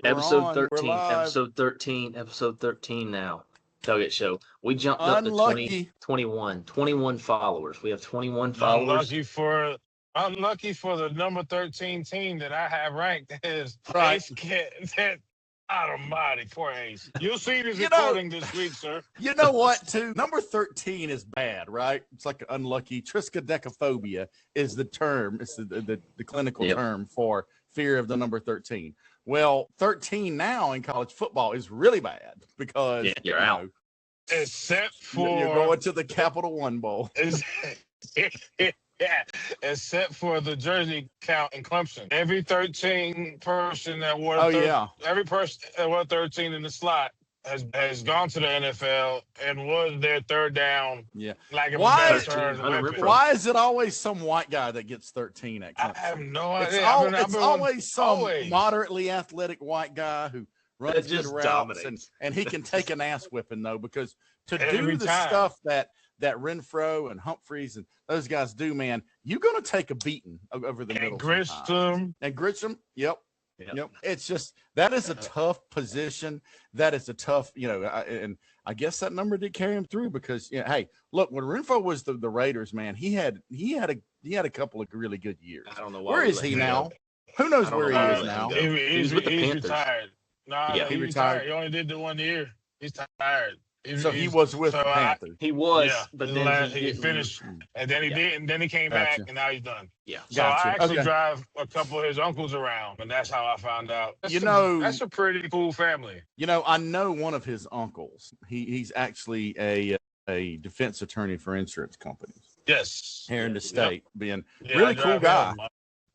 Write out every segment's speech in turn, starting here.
Episode We're 13. live. Episode 13 now. Tailgate Show. We jumped Unlucky. up to 21 followers. We have 21 followers. Unlucky for the number 13 team that I have ranked as Right. Ace Kid. Almighty, poor Ace. You'll see this recording this week, sir. You know what, too? Number 13 is bad, right? It's like unlucky. Triskaidekaphobia is the term. It's the clinical term for fear of the number 13. Well, 13 now in college football is really bad because you're out. Except for you're going to the Capital One Bowl. Yeah, except for the jersey count in Clemson. Every 13 person that wore every person that wore 13 in the slot has gone to the NFL and was their third down. Yeah. Like why is it always some white guy that gets 13 at Clemson? I have no idea. It's always some moderately athletic white guy who runs good routes and he can take an ass whipping though, because to do the stuff that Renfro and Humphreys and those guys do, man, you're going to take a beating over the middle. Grisham, yep. It's just, that is a tough position. That is a tough, and I guess that number did carry him through because, hey, look, when Renfro was the Raiders, man, he had a couple of really good years. I don't know why. Where is he now? Who knows where he is now? He's retired. He retired. He only did the 1 year. He's tired. He was with the Panthers. He was, but then he finished, and then he did, and then he came back, and now he's done. Yeah. So I actually drive a couple of his uncles around, and that's how I found out. That's a pretty cool family. I know one of his uncles. He's actually a defense attorney for insurance companies. Yes. Here in the state, being really cool guy.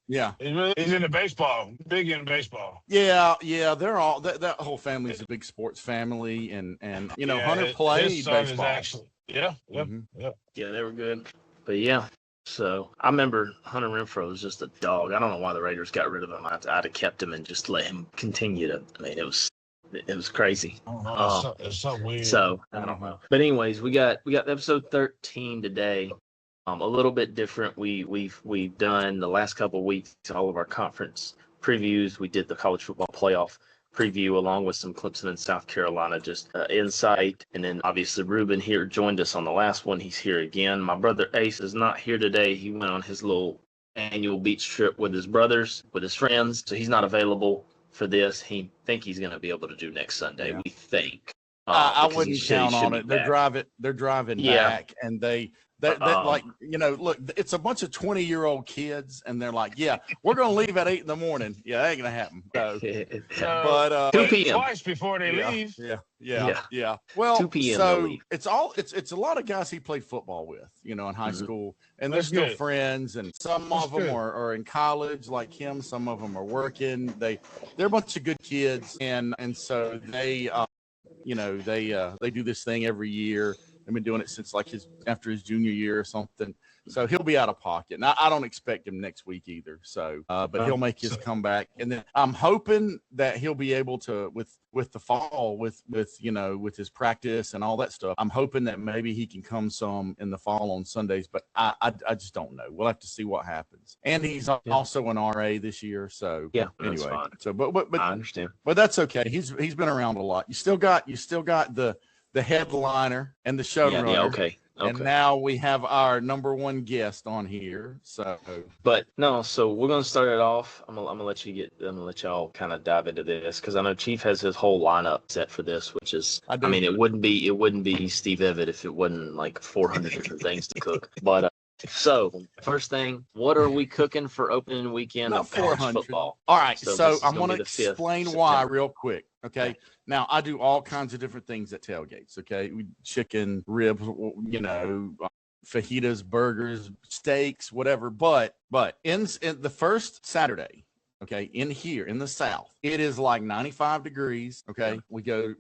Yeah, he's into baseball, big into baseball. Yeah, they're all that whole family is a big sports family, and Hunter played baseball. Yeah, they were good, but so I remember Hunter Renfro was just a dog. I don't know why the Raiders got rid of him. I'd have kept him and just let him continue to. I mean, it was crazy. It's so weird. So I don't know, but anyways, we got episode 13 today. A little bit different. We've done the last couple of weeks all of our conference previews. We did the college football playoff preview along with some Clemson and South Carolina just insight. And then obviously Ruben here joined us on the last one. He's here again. My brother Ace is not here today. He went on his little annual beach trip with his brothers, with his friends. So he's not available for this. He think he's going to be able to do next Sunday. Yeah. We think. I wouldn't count on it. They're driving back, and they look, it's a bunch of 20-year-old kids, and they're like, we're going to leave at 8 a.m. Yeah, that ain't going to happen. So, but 2 p.m. twice before they leave. Yeah. Well, 2 p.m. So it's a lot of guys he played football with, in high school, and they're still friends, and some of them are in college like him. Some of them are working. They're a bunch of good kids, and so they, they do this thing every year. I've been doing it since after his junior year or something. So he'll be out of pocket. Now, I don't expect him next week either. So, but he'll make his comeback. And then I'm hoping that he'll be able to, with the fall, with his practice and all that stuff, I'm hoping that maybe he can come some in the fall on Sundays, but I just don't know. We'll have to see what happens. And he's also an RA this year. So anyway, so, but I understand, but that's okay. He's been around a lot. You still got the headliner and the showrunner. Yeah, okay. And now we have our number one guest on here. So, so we're gonna start it off. I'm gonna let y'all kind of dive into this because I know Chief has his whole lineup set for this, which is, I mean, it wouldn't be Steve Evitt if it wasn't like 400 different things to cook. But so first thing, what are we cooking for opening weekend of college football? All right, so I'm gonna explain why real quick. Okay. Now I do all kinds of different things at tailgates. Okay. Chicken, ribs, fajitas, burgers, steaks, whatever. But in the first Saturday, okay, in here in the South, it is like 95 degrees. Okay. We a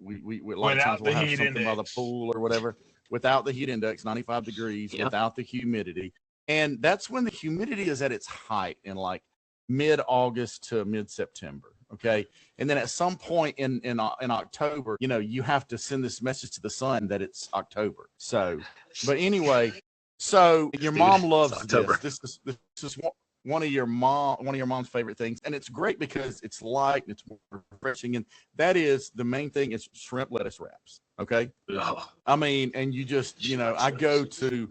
lot of times we'll have something by the pool or whatever without the heat index, 95 degrees, without the humidity. And that's when the humidity is at its height in like mid-August to mid-September. Okay. And then at some point in October, you have to send this message to the sun that it's October. So, but anyway, so your mom loves this. This is one of your mom's favorite things, and it's great because it's light and it's refreshing, and that is the main thing is shrimp lettuce wraps. Okay, I mean, and you just I go to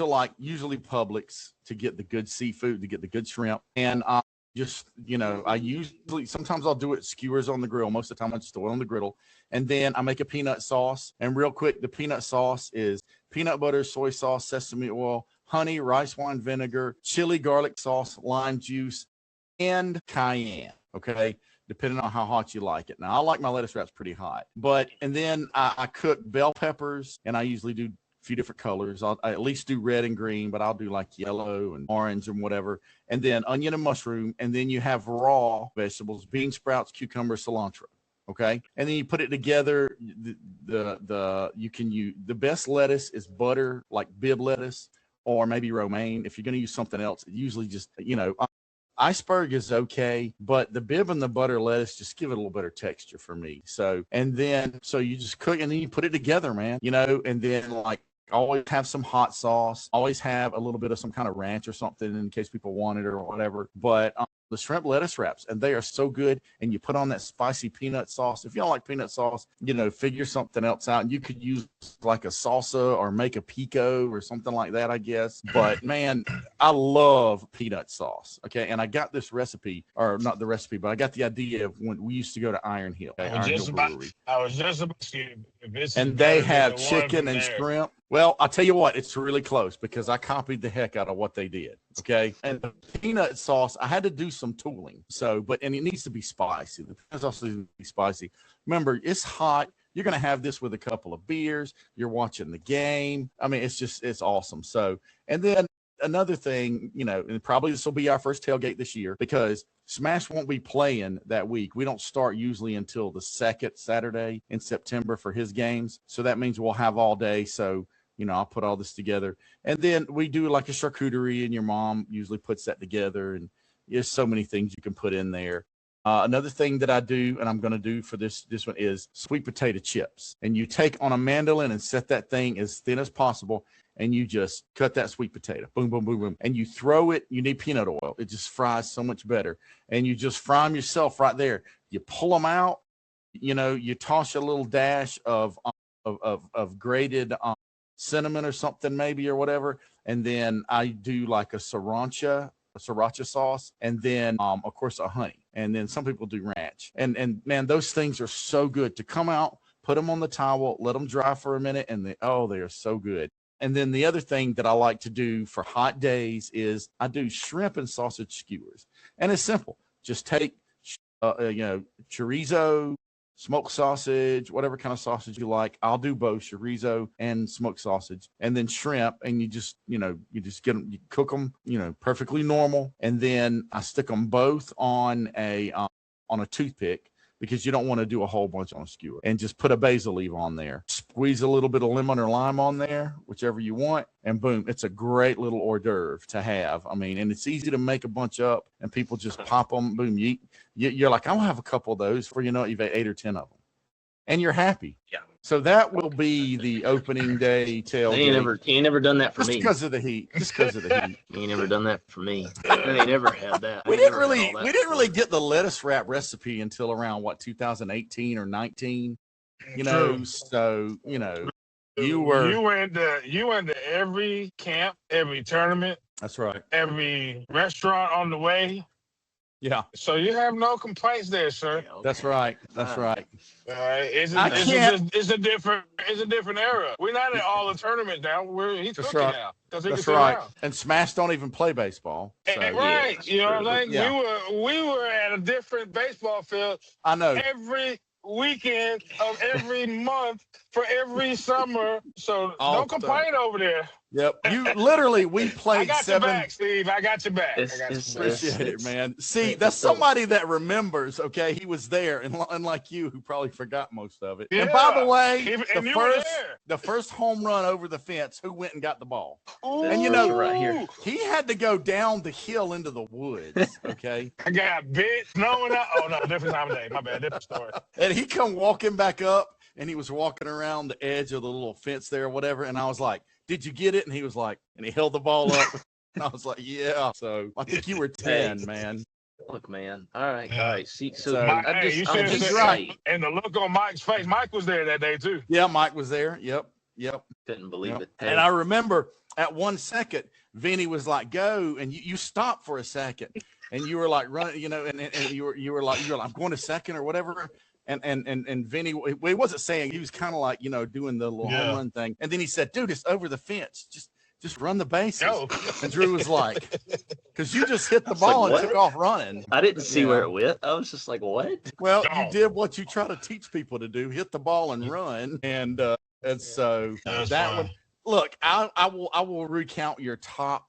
like usually Publix to get the good seafood, to get the good shrimp, and just I usually sometimes I'll do it skewers on the grill. Most of the time I just do it on the griddle, and then I make a peanut sauce. And real quick, the peanut sauce is peanut butter, soy sauce, sesame oil, honey, rice wine vinegar, chili garlic sauce, lime juice, and cayenne. Okay, depending on how hot you like it. Now I like my lettuce wraps pretty hot, and then I cook bell peppers, and I usually do few different colors. I at least do red and green, but I'll do like yellow and orange and whatever. And then onion and mushroom. And then you have raw vegetables, bean sprouts, cucumber, cilantro. Okay. And then you put it together. The best lettuce is butter, like Bib lettuce or maybe romaine. If you're going to use something else, it usually just, iceberg is okay, but the Bib and the butter lettuce just give it a little better texture for me. So you just cook and then you put it together, man, and then like always have some hot sauce, always have a little bit of some kind of ranch or something in case people want it or whatever. But the shrimp lettuce wraps, and they are so good. And you put on that spicy peanut sauce. If you don't like peanut sauce, figure something else out. And you could use like a salsa or make a pico or something like that, I guess. But man, I love peanut sauce. Okay. And I got this recipe, or not the recipe, but I got the idea of when we used to go to Iron Hill. I was just about to and they have chicken and shrimp. Well, I'll tell you what, it's really close because I copied the heck out of what they did. Okay. And the peanut sauce, I had to do some tooling. And it needs to be spicy. The peanut sauce needs to be spicy. Remember, it's hot. You're going to have this with a couple of beers. You're watching the game. I mean, it's awesome. So, and then another thing, and probably this will be our first tailgate this year because Smash won't be playing that week. We don't start usually until the second Saturday in September for his games. So that means we'll have all day. So, I'll put all this together. And then we do like a charcuterie, and your mom usually puts that together. And there's so many things you can put in there. Another thing that I do, and I'm going to do for this one, is sweet potato chips. And you take on a mandolin and set that thing as thin as possible, and you just cut that sweet potato. Boom, boom, boom, boom. And you throw it. You need peanut oil. It just fries so much better. And you just fry them yourself right there. You pull them out. You toss a little dash of grated cinnamon or something maybe or whatever. And then I do like a sriracha sauce, and then of course a honey, and then some people do ranch, and man, those things are so good to come out, put them on the towel, let them dry for a minute, and they are so good. And then the other thing that I like to do for hot days is I do shrimp and sausage skewers, and it's simple. Just take chorizo, smoked sausage, whatever kind of sausage you like. I'll do both chorizo and smoked sausage, and then shrimp. And you just get them, you cook them, perfectly normal. And then I stick them both on a toothpick because you don't want to do a whole bunch on a skewer, and just put a basil leaf on there. Squeeze a little bit of lemon or lime on there, whichever you want. And boom, it's a great little hors d'oeuvre to have. I mean, and it's easy to make a bunch up, and people just pop them. Boom, you're like, I'll have a couple of those for, you've ate 8 or 10 of them, and you're happy. Yeah. So that will be the opening day tailgate. He ain't never done that for me. Just because of the heat. He ain't never done that for me. They never had that. We didn't really get the lettuce wrap recipe until around 2018 or 19. So you went to every camp, every tournament. That's right. Every restaurant on the way. Yeah. So you have no complaints there, sir. That's right. That's right. It's a different era. We're not at all the tournaments now. He's cooking now. That's right. And Smash don't even play baseball. So. Right. You know what I'm saying? Yeah. We were at a different baseball field. I know. Every weekend of every month for every summer. So don't complain over there. Yep. We played I got 7. Your back, Steve. I got your back. Appreciate it, man. See, that's somebody that remembers, okay? He was there, and unlike you, who probably forgot most of it. Yeah. And by the way, the first home run over the fence, who went and got the ball? Ooh. And right here, he had to go down the hill into the woods, okay? I got bit, snowing out. Oh, no, different time of day. My bad, different story. And he come walking back up, and he was walking around the edge of the little fence there or whatever, and I was like, did you get it? And he was like, and he held the ball up. And I was like, yeah. So I think you were 10, man. Look, man. All right. See, Mike, I'm you should have said, right. And the look on Mike's face, Mike was there that day too. Yeah, Mike was there. Yep. Couldn't believe it. Hey. And I remember at 1 second, Vinny was like, "Go," and you stopped for a second, and you were like running, and you were like, I'm going to second or whatever. And Vinny, he wasn't saying, he was kind of like, doing the little home run thing. And then he said, "Dude, it's over the fence. Just run the bases." Yo. And Drew was like, "Because you just hit the ball and took off running." I didn't see where it went. I was just like, "What?" Well, you did what you try to teach people to do: hit the ball and run. And so that one. Look, I will recount your top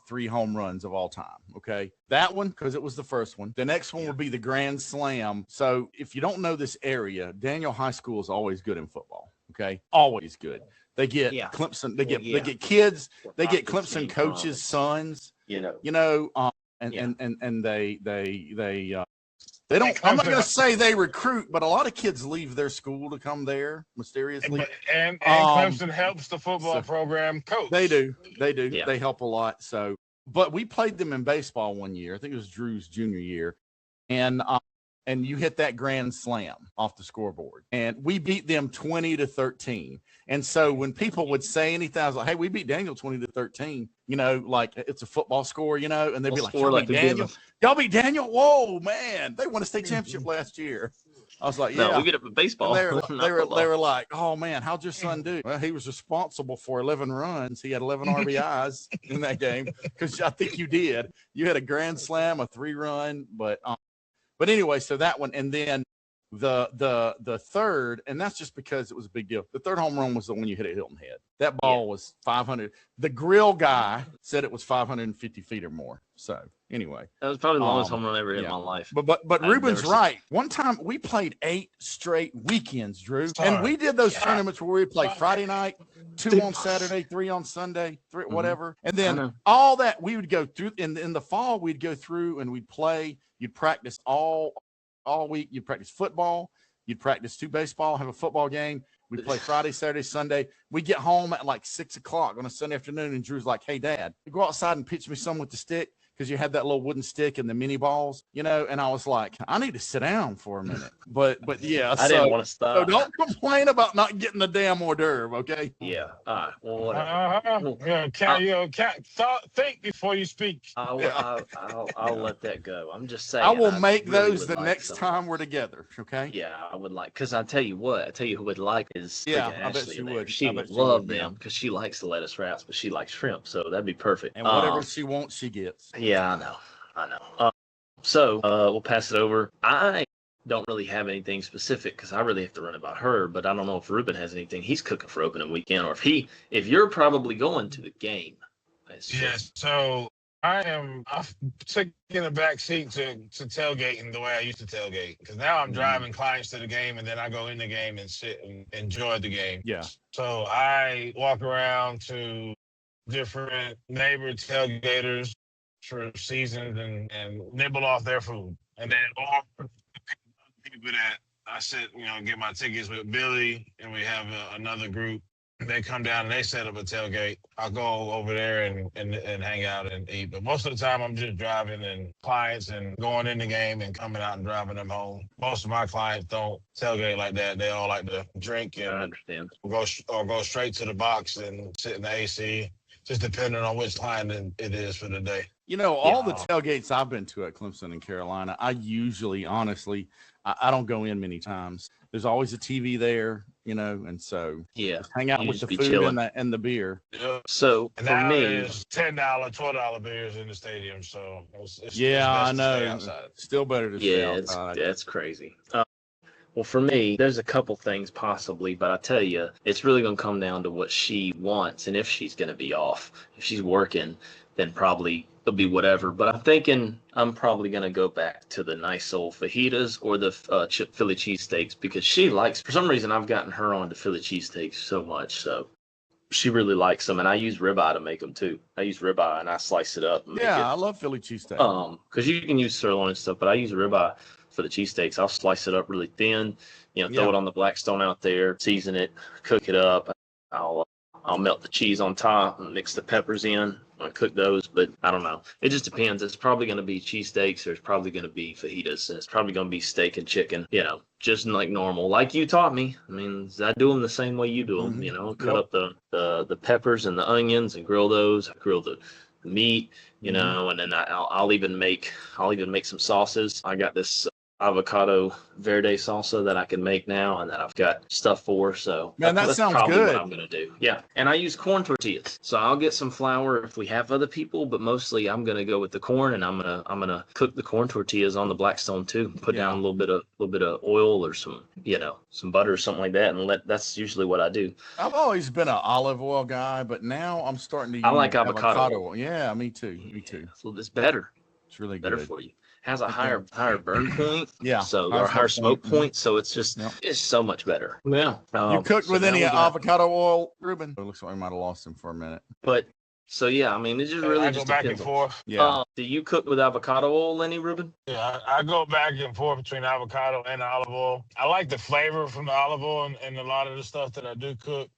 3 home runs of all time. Okay, that one, because it was the first one. The next one would be the Grand Slam. So if you don't know this area, Daniel High School is always good in football. Okay, always good. They get Clemson. They get kids. They get Clemson coaches' sons. And they don't. I'm not going to say they recruit, but a lot of kids leave their school to come there mysteriously. And Clemson helps the football program coach. They do. Yeah. They help a lot. So, but we played them in baseball one year. I think it was Drew's junior year, and you hit that grand slam off the scoreboard, and we beat them 20-13. And so when people would say anything, I was like, "Hey, we beat Daniel 20-13." Like it's a football score, and they'd be like, "Y'all beat Daniel? Whoa, man! They won a state championship last year." I was like, "Yeah." No, we get up in baseball. They were like, "Oh man, how'd your son do?" Well, he was responsible for 11 runs. He had 11 RBIs in that game, because I think you did. You had a grand slam, a 3-run, but anyway, so that one, and then the third, and that's just because it was a big deal. The third home run was the one you hit at Hilton Head. That ball was 500. The grill guy said it was 550 feet or more. So anyway, that was probably the longest home run I ever hit in my life. But Ruben's right. One time we played 8 straight weekends, Drew, and we did those tournaments where we played Friday night, 2 on Saturday, 3 on Sunday, 3 whatever, and then all that we would go through in the fall. We'd go through and we'd play. You'd practice all week. You'd practice football. You'd practice 2 baseball, have a football game. We'd play Friday, Saturday, Sunday. We'd get home at like 6 o'clock on a Sunday afternoon, and Drew's like, "Hey, Dad, go outside and pitch me some with the stick." Because you had that little wooden stick and the mini balls, and I was like, I need to sit down for a minute. But yeah, I didn't want to stop. So don't complain about not getting the damn hors d'oeuvre, okay? Yeah. All right. Well, whatever. Think before you speak. I'll let that go. I'm just saying. I will make those the next time we're together, okay? Yeah, I would like, because I tell you who would like is I bet she would. She would love them, because she likes the lettuce wraps, but she likes shrimp, so that'd be perfect. And whatever she wants, she gets. Yeah, I know. So we'll pass it over. I don't really have anything specific, because I really have to run about her, but I don't know if Ruben has anything he's cooking for opening weekend, or if you're probably going to the game. Yes. So I'm taking a back seat to tailgating the way I used to tailgate, because now I'm driving clients to the game, and then I go in the game and sit and enjoy the game. Yeah. So I walk around to different neighbor tailgaters for seasons and nibble off their food. And then all people that I sit, get my tickets with Billy, and we have another group. They come down and they set up a tailgate. I'll go over there and hang out and eat. But most of the time I'm just driving and clients and going in the game and coming out and driving them home. Most of my clients don't tailgate like that. They all like to drink and I understand. Go straight to the box and sit in the AC, just depending on which client it is for the day. All the tailgates I've been to at Clemson and Carolina, I usually, honestly, I don't go in many times. There's always a TV there, and so just hang out with the food and the beer. Yeah. So and for me, it's $10, $12 beers in the stadium. So it's I know. Still better to stay outside. That's crazy. Well, for me, there's a couple things possibly, but I tell you, it's really going to come down to what she wants and if she's going to be off. If she's working, then probably it'll be whatever. But I'm thinking I'm probably going to go back to the nice old fajitas or the Philly cheesesteaks, because she likes, for some reason, I've gotten her on to Philly cheesesteaks so much. So she really likes them. And I use ribeye to make them too. I use ribeye and I slice it up. I love Philly cheesesteak. Because you can use sirloin and stuff, but I use ribeye for the cheesesteaks. I'll slice it up really thin, throw it on the Blackstone out there, season it, cook it up. I'll melt the cheese on top and mix the peppers in. cook those, but I don't know. It just depends. It's probably going to be cheesesteaks, or it's probably going to be fajitas, and it's probably going to be steak and chicken. Just like normal, like you taught me. I mean, I do them the same way you do them. Cut up the peppers and the onions and grill those. I grill the meat, and then I'll even make some sauces. I got this avocado verde salsa that I can make now, and that I've got stuff for. So man, that that's sounds probably good. what I'm gonna do. Yeah, and I use corn tortillas, so I'll get some flour if we have other people, but mostly I'm gonna go with the corn, and I'm gonna cook the corn tortillas on the Blackstone too. Put down a little bit of oil or some butter or something like that, and that's usually what I do. I've always been an olive oil guy, but now I'm starting to use like avocado oil. Yeah, me too. So it's better. It's really better good for you. Has a higher burn point, so or higher smoke point, so it's just it's so much better. Yeah. You cooked with any avocado oil, Ruben? It looks like we might have lost him for a minute. But so yeah, I mean, it just really just go back and forth. Yeah. Do you cook with avocado oil, Lenny, Ruben? Yeah, I go back and forth between avocado and olive oil. I like the flavor from the olive oil and a lot of the stuff that I do cook.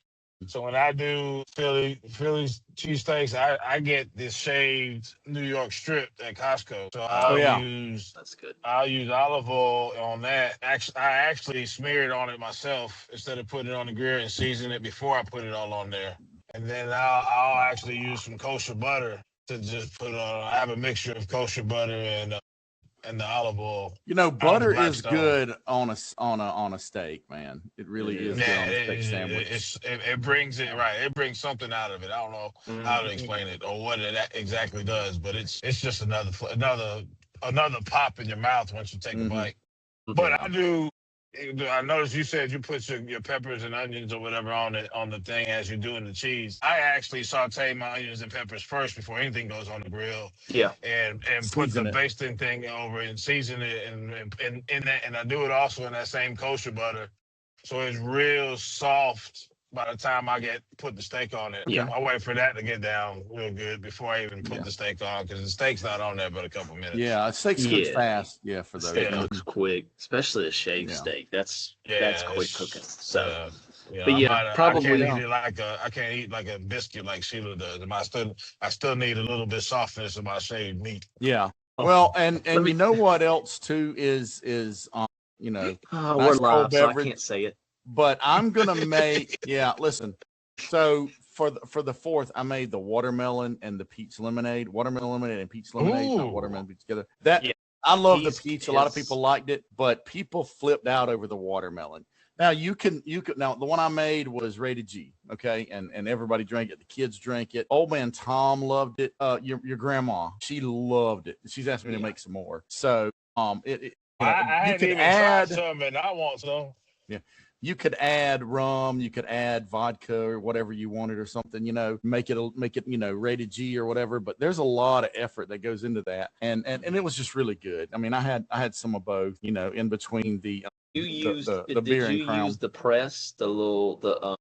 So when I do Philly's cheesesteaks, I get this shaved New York strip at Costco. So I'll use olive oil on that. I actually smear it on it myself instead of putting it on the grill and season it before I put it all on there. And then I'll actually use some kosher butter to just put on. I have a mixture of kosher butter and the olive oil. Butter is good on a steak, man. It really is good on a steak sandwich. It brings it right. It brings something out of it. I don't know how to explain it or what it exactly does, but it's just another pop in your mouth once you take a bite. But I noticed you said you put your peppers and onions or whatever on the thing as you're doing the cheese. I actually saute my onions and peppers first before anything goes on the grill. Yeah. And put the basting thing over and season it and I do it also in that same kosher butter. So it's real soft by the time I put the steak on it. Yeah. I wait for that to get down real good before I even put the steak on, because the steak's not on there but a couple minutes. Yeah, steak cooks fast. Yeah, for those. Steak cooks quick, especially a shaved steak. That's quick cooking. So, but probably I can't eat like a biscuit like Sheila does. I still need a little bit softness in my shaved meat. Yeah. Well, and you know what else too is we're live, so I can't say it. But I'm gonna make listen. So for the 4th, I made the watermelon and the peach lemonade. Watermelon lemonade and peach lemonade, not watermelon peach together. I love the peach. A lot of people liked it, but people flipped out over the watermelon. Now you could now the one I made was rated G, okay, and everybody drank it. The kids drank it. Old man Tom loved it. Your grandma, she loved it. She's asked me to make some more. So I hadn't even tried some, and I want some. Yeah. You could add rum, you could add vodka or whatever you wanted or something, make it, rated G or whatever. But there's a lot of effort that goes into that. And it was just really good. I mean, I had some of both, in between the beer and crown. Use the press, the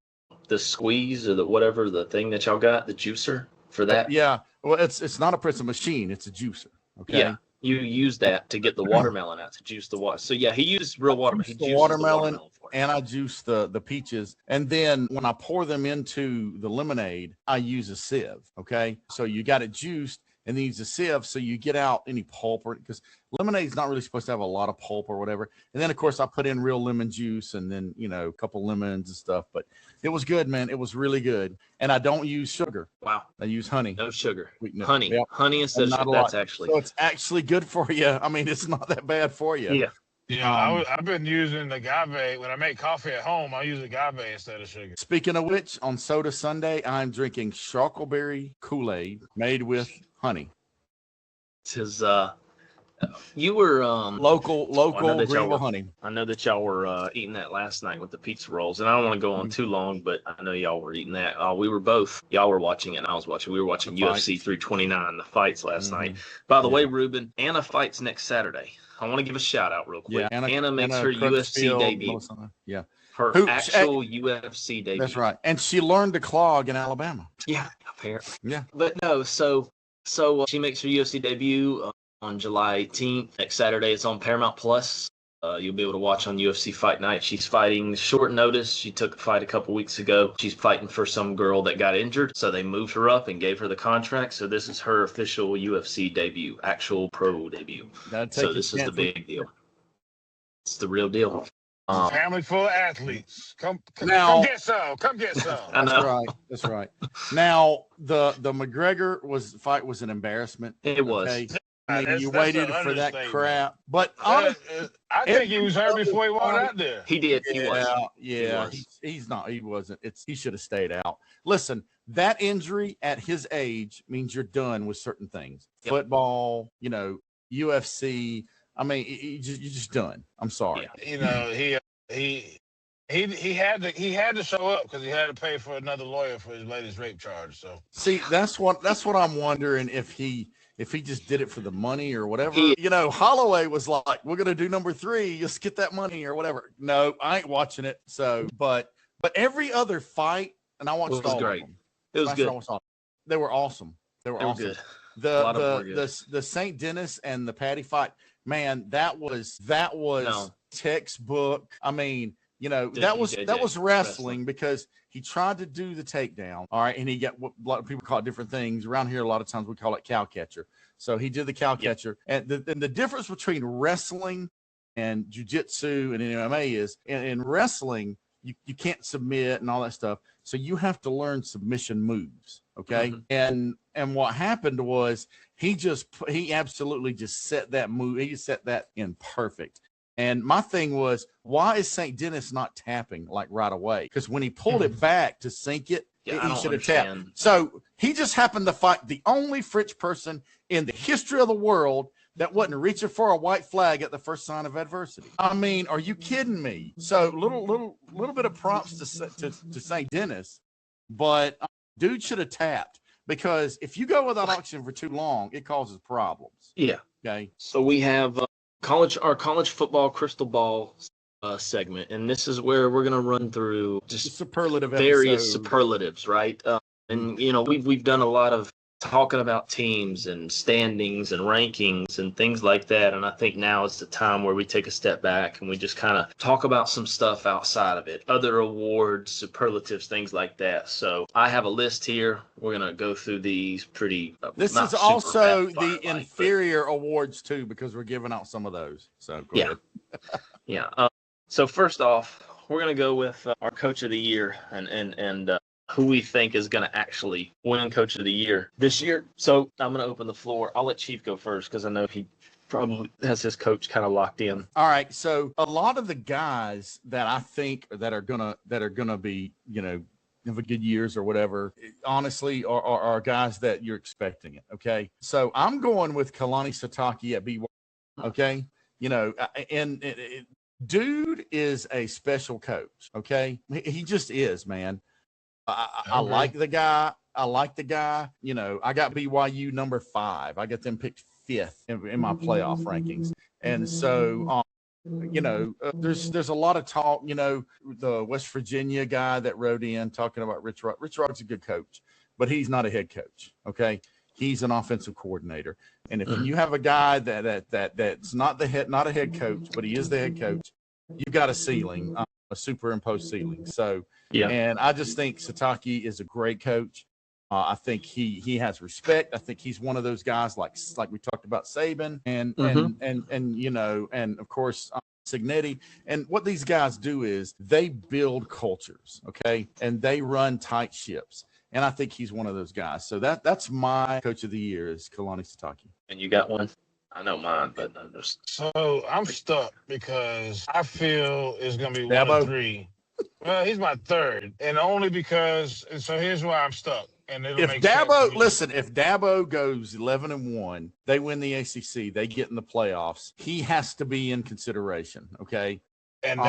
squeeze or the thing that y'all got, the juicer for that? Yeah. Well, it's not a press, it's a machine. It's a juicer. Okay. Yeah. You use that to get the watermelon out, to juice the water. So yeah, he used real watermelon. He juices the watermelon and I juice the peaches. And then when I pour them into the lemonade, I use a sieve. Okay. So you got it juiced and then use a sieve so you get out any pulp, because lemonade is not really supposed to have a lot of pulp or whatever. And then of course I put in real lemon juice and then, a couple lemons and stuff. But it was good, man. It was really good. And I don't use sugar. Wow. I use honey. No sugar. Sweetness. Honey. Yep. Honey instead of sugar. That's actually. So it's actually good for you. I mean, it's not that bad for you. Yeah. Yeah, I've been using agave. When I make coffee at home, I use agave instead of sugar. Speaking of which, on Soda Sunday, I'm drinking Sharkleberry Kool-Aid made with honey. Says you were local Greenville honey. I know that y'all were eating that last night with the pizza rolls, and I don't want to go on too long, but I know y'all were eating that. Y'all were watching it, and I was watching. We were watching UFC 329, the fights last night. By the way, Ruben, Anna fights next Saturday. I want to give a shout out real quick. Yeah, Anna makes her UFC debut. Yeah. Her actual UFC debut. That's right. And she learned to clog in Alabama. Yeah, apparently. Yeah. But no, so she makes her UFC debut on July 18th. Next Saturday, it's on Paramount Plus. You'll be able to watch on UFC Fight Night. She's fighting short notice. She took a fight a couple weeks ago. She's fighting for some girl that got injured, so they moved her up and gave her the contract. So this is her official UFC debut, actual pro debut. So this is the big deal. It's the real deal. Family full of athletes. Come get some. Come get some. That's right. Now the McGregor fight was an embarrassment. It was. I mean, you waited for that crap, but honestly, I think he was hurt before he walked out there. He did. He was. Yeah. He's not. He wasn't. He should have stayed out. Listen, that injury at his age means you're done with certain things. Yep. Football, UFC. I mean, you're just done. I'm sorry. Yeah. He had to show up because he had to pay for another lawyer for his latest rape charge. So see, that's what I'm wondering if he just did it for the money or whatever. Holloway was like, "We're gonna do number 3. Just get that money or whatever." No, I ain't watching it. So, but every other fight, and I watched all great. of them. It was good. They were awesome. They were awesome. Good. The St. Dennis and the Patty fight, man, that was textbook. I mean, that was wrestling because he tried to do the takedown. All right. And he got what a lot of people call it different things around here. A lot of times we call it cow catcher. So he did the cow catcher. And the difference between wrestling and jiu-jitsu and MMA is in wrestling, you can't submit and all that stuff. So you have to learn submission moves. Okay. Mm-hmm. And what happened was he absolutely just set that move. He just set that in perfect. And my thing was, why is St. Dennis not tapping like right away? Because when he pulled it back to sink it, he should have tapped. So he just happened to fight the only French person in the history of the world that wasn't reaching for a white flag at the first sign of adversity. I mean, are you kidding me? So little bit of props to St. Dennis, but dude should have tapped, because if you go without oxygen for too long, it causes problems. Yeah. Okay. So we have our college football crystal ball segment, and this is where we're going to run through just various superlatives, right? And we've done a lot of talking about teams and standings and rankings and things like that, and I think now is the time where we take a step back and we just kind of talk about some stuff outside of it, other awards, superlatives, things like that. So I have a list here. We're going to go through these pretty this is also the inferior awards too, because we're giving out some of those. So go ahead. Yeah. So first off, we're going to go with our coach of the year and who we think is going to actually win coach of the year this year. So I'm going to open the floor. I'll let Chief go first because I know he probably has his coach kind of locked in. All right. So a lot of the guys that I think that are gonna be, have a good years or whatever, honestly, are guys that you're expecting it. Okay. So I'm going with Kalani Sitake at BYU. Okay. Dude is a special coach. Okay. He just is, man. I like the guy. I got BYU number 5. I got them picked 5th in my playoff rankings. And so, there's a lot of talk, the West Virginia guy that wrote in talking about Rich Rod. Rich Rod's a good coach, but he's not a head coach. Okay. He's an offensive coordinator. And if you have a guy that's not a head coach, but he is the head coach, you've got a ceiling, a superimposed ceiling. So, yeah. And I just think Sitake is a great coach. I think he has respect. I think he's one of those guys like we talked about Saban and of course Signetti. And what these guys do is they build cultures, okay, and they run tight ships. And I think he's one of those guys. So that's my coach of the year is Kalani Sitake. And you got one? I know mine, but so I'm stuck because I feel it's gonna be Dabo. 1 of 3. Well, he's my 3rd, and only because. And so here's why I'm stuck. And if Dabo goes 11-1, they win the ACC, they get in the playoffs. He has to be in consideration. Okay. And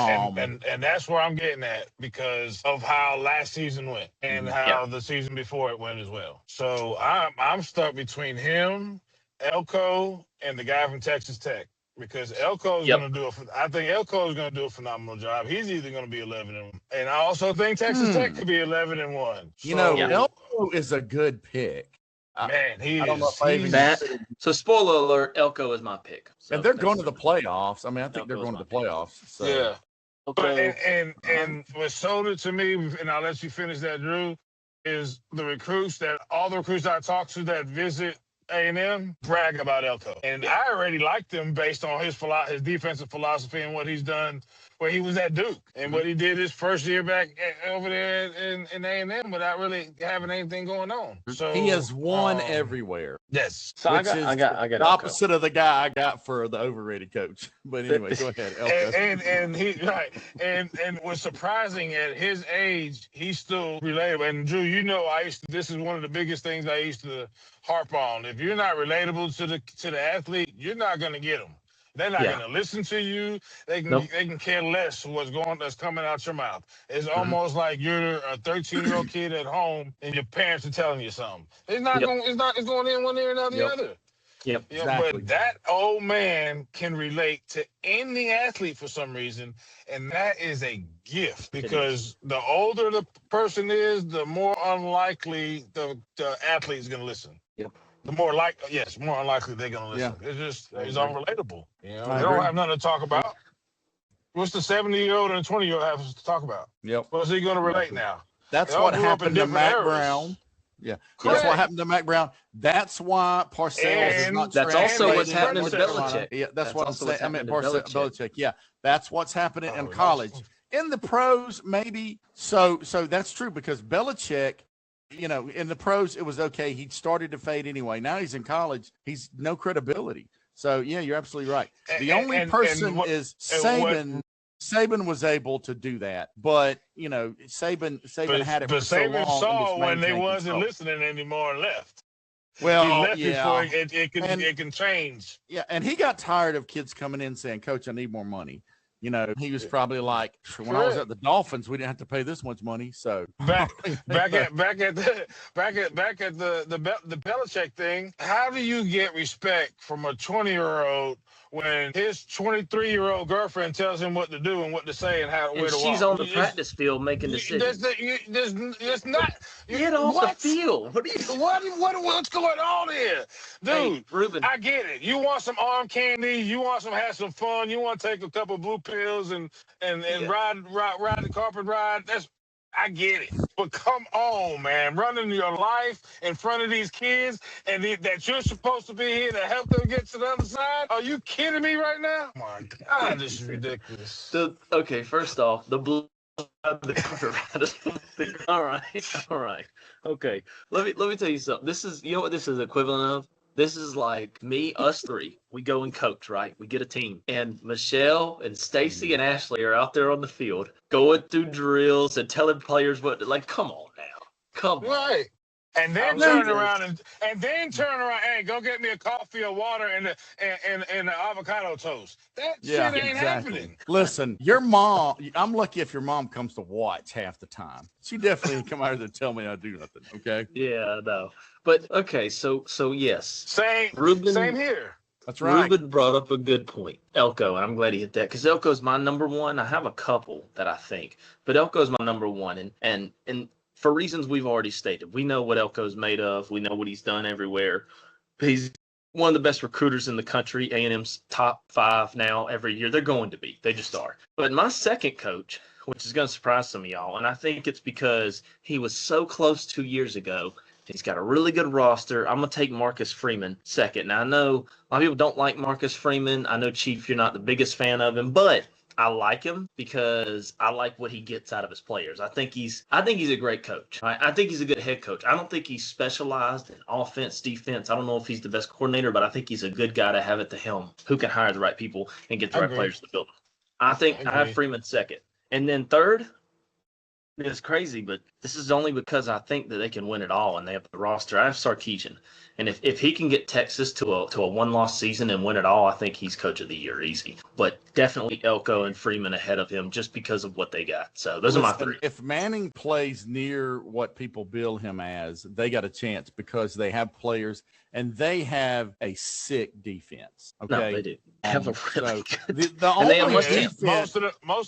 that's where I'm getting at because of how last season went and how the season before it went as well. So I'm stuck between him, Elko, and the guy from Texas Tech. Because Elko is going to do I think Elko is going to do a phenomenal job. He's either going to be 11-1, and I also think Texas Tech could be 11-1. So, Elko is a good pick. Man, I don't know if I even that. So spoiler alert, Elko is my pick. So and they're going to the playoffs. I mean, I think they're going to the playoffs. So. Yeah. Elko, and what sold it to me, and I'll let you finish that, Drew, is all the recruits I talk to that visit A&M brag about Elko. And I already liked him based on his defensive philosophy and what he's done where he was at Duke and what he did his first year back over there in A&M without really having anything going on. So he has won everywhere. Yes. So I got the opposite of the guy I got for the overrated coach. But anyway, go ahead, Elko. And he right. And what's surprising at his age, he's still relatable. And Drew, this is one of the biggest things I used to harp on. If you're not relatable to the athlete, you're not gonna get them. They're not gonna listen to you. They can care less that's coming out your mouth. It's almost like you're a 13-year-old kid at home and your parents are telling you something. It's going in one ear and out the other. Yep. Exactly. But that old man can relate to any athlete for some reason, and that is a gift because the older the person is, the more unlikely the athlete is going to listen. Yep. The more unlikely they're going to listen. Yeah. It's unrelatable. They don't have nothing to talk about. What's the 70-year-old and 20-year-old have to talk about? Yep. What's he going to relate now? That's what happened to Mac Brown. Yeah, that's what happened to Mac Brown. That's why Parcells is not. That's also what's happening to Belichick. Yeah, that's what I'm saying. I mean, Belichick. Yeah, that's what's happening in college. In the pros, maybe. So that's true because Belichick, in the pros it was okay. He started to fade anyway. Now he's in college. He's no credibility. So yeah, you're absolutely right. The only person is Saban. Saban was able to do that, but Saban had it for so long. But Saban saw when they wasn't listening anymore and left. Well, he left before it can change. Yeah, and he got tired of kids coming in saying, "Coach, I need more money." He was probably like, when I was at the Dolphins, we didn't have to pay this much money. So back at the Belichick thing. How do you get respect from a 20-year-old when his 23-year-old girlfriend tells him what to do and what to say and where to walk? She's on the practice field making decisions. There's not. Get off the field. What's going on here, dude? Hey, Ruben, I get it. You want some arm candy. You want have some fun. You want to take a couple blue pills and ride the carpet ride. I get it. But come on, man. Running your life in front of these kids and that you're supposed to be here to help them get to the other side? Are you kidding me right now? Oh, my God, this is ridiculous. Okay, first off, the blue the carpet ride. All right. Okay. Let me tell you something. This is what this is equivalent of? This is like us three. We go and coach, right? We get a team. And Michelle and Stacy and Ashley are out there on the field going through drills and telling players come on now. Come on. Right. And then turn around, hey, go get me a coffee or water and the avocado toast. That shit ain't happening. Listen, your mom, I'm lucky if your mom comes to watch half the time. She definitely didn't come out here to tell me I do nothing, okay? Yeah, no. But, okay, so yes. Same here. That's right. Ruben brought up a good point. Elko, and I'm glad he hit that because Elko's my number one. I have a couple that I think, but Elko's my number one. And for reasons we've already stated, we know what Elko's made of. We know what he's done everywhere. He's one of the best recruiters in the country. A&M's top 5 now every year. They're going to be. They just are. But my second coach, which is going to surprise some of y'all, and I think it's because he was so close 2 years ago. He's got a really good roster. I'm going to take Marcus Freeman second. Now, I know a lot of people don't like Marcus Freeman. I know, Chief, you're not the biggest fan of him, but I like him because I like what he gets out of his players. I think he's a great coach. I think he's a good head coach. I don't think he's specialized in offense, defense. I don't know if he's the best coordinator, but I think he's a good guy to have at the helm who can hire the right people and get the right players to build them. I have Freeman second. And then third, it's crazy, but this is only because I think that they can win it all and they have the roster. I have Sarkisian. And if he can get Texas to a one-loss season and win it all, I think he's coach of the year easy. But definitely Elko and Freeman ahead of him just because of what they got. So those are my three. If Manning plays near what people bill him as, they got a chance because they have players and they have a sick defense. Okay, no, they do. Have a really good. Most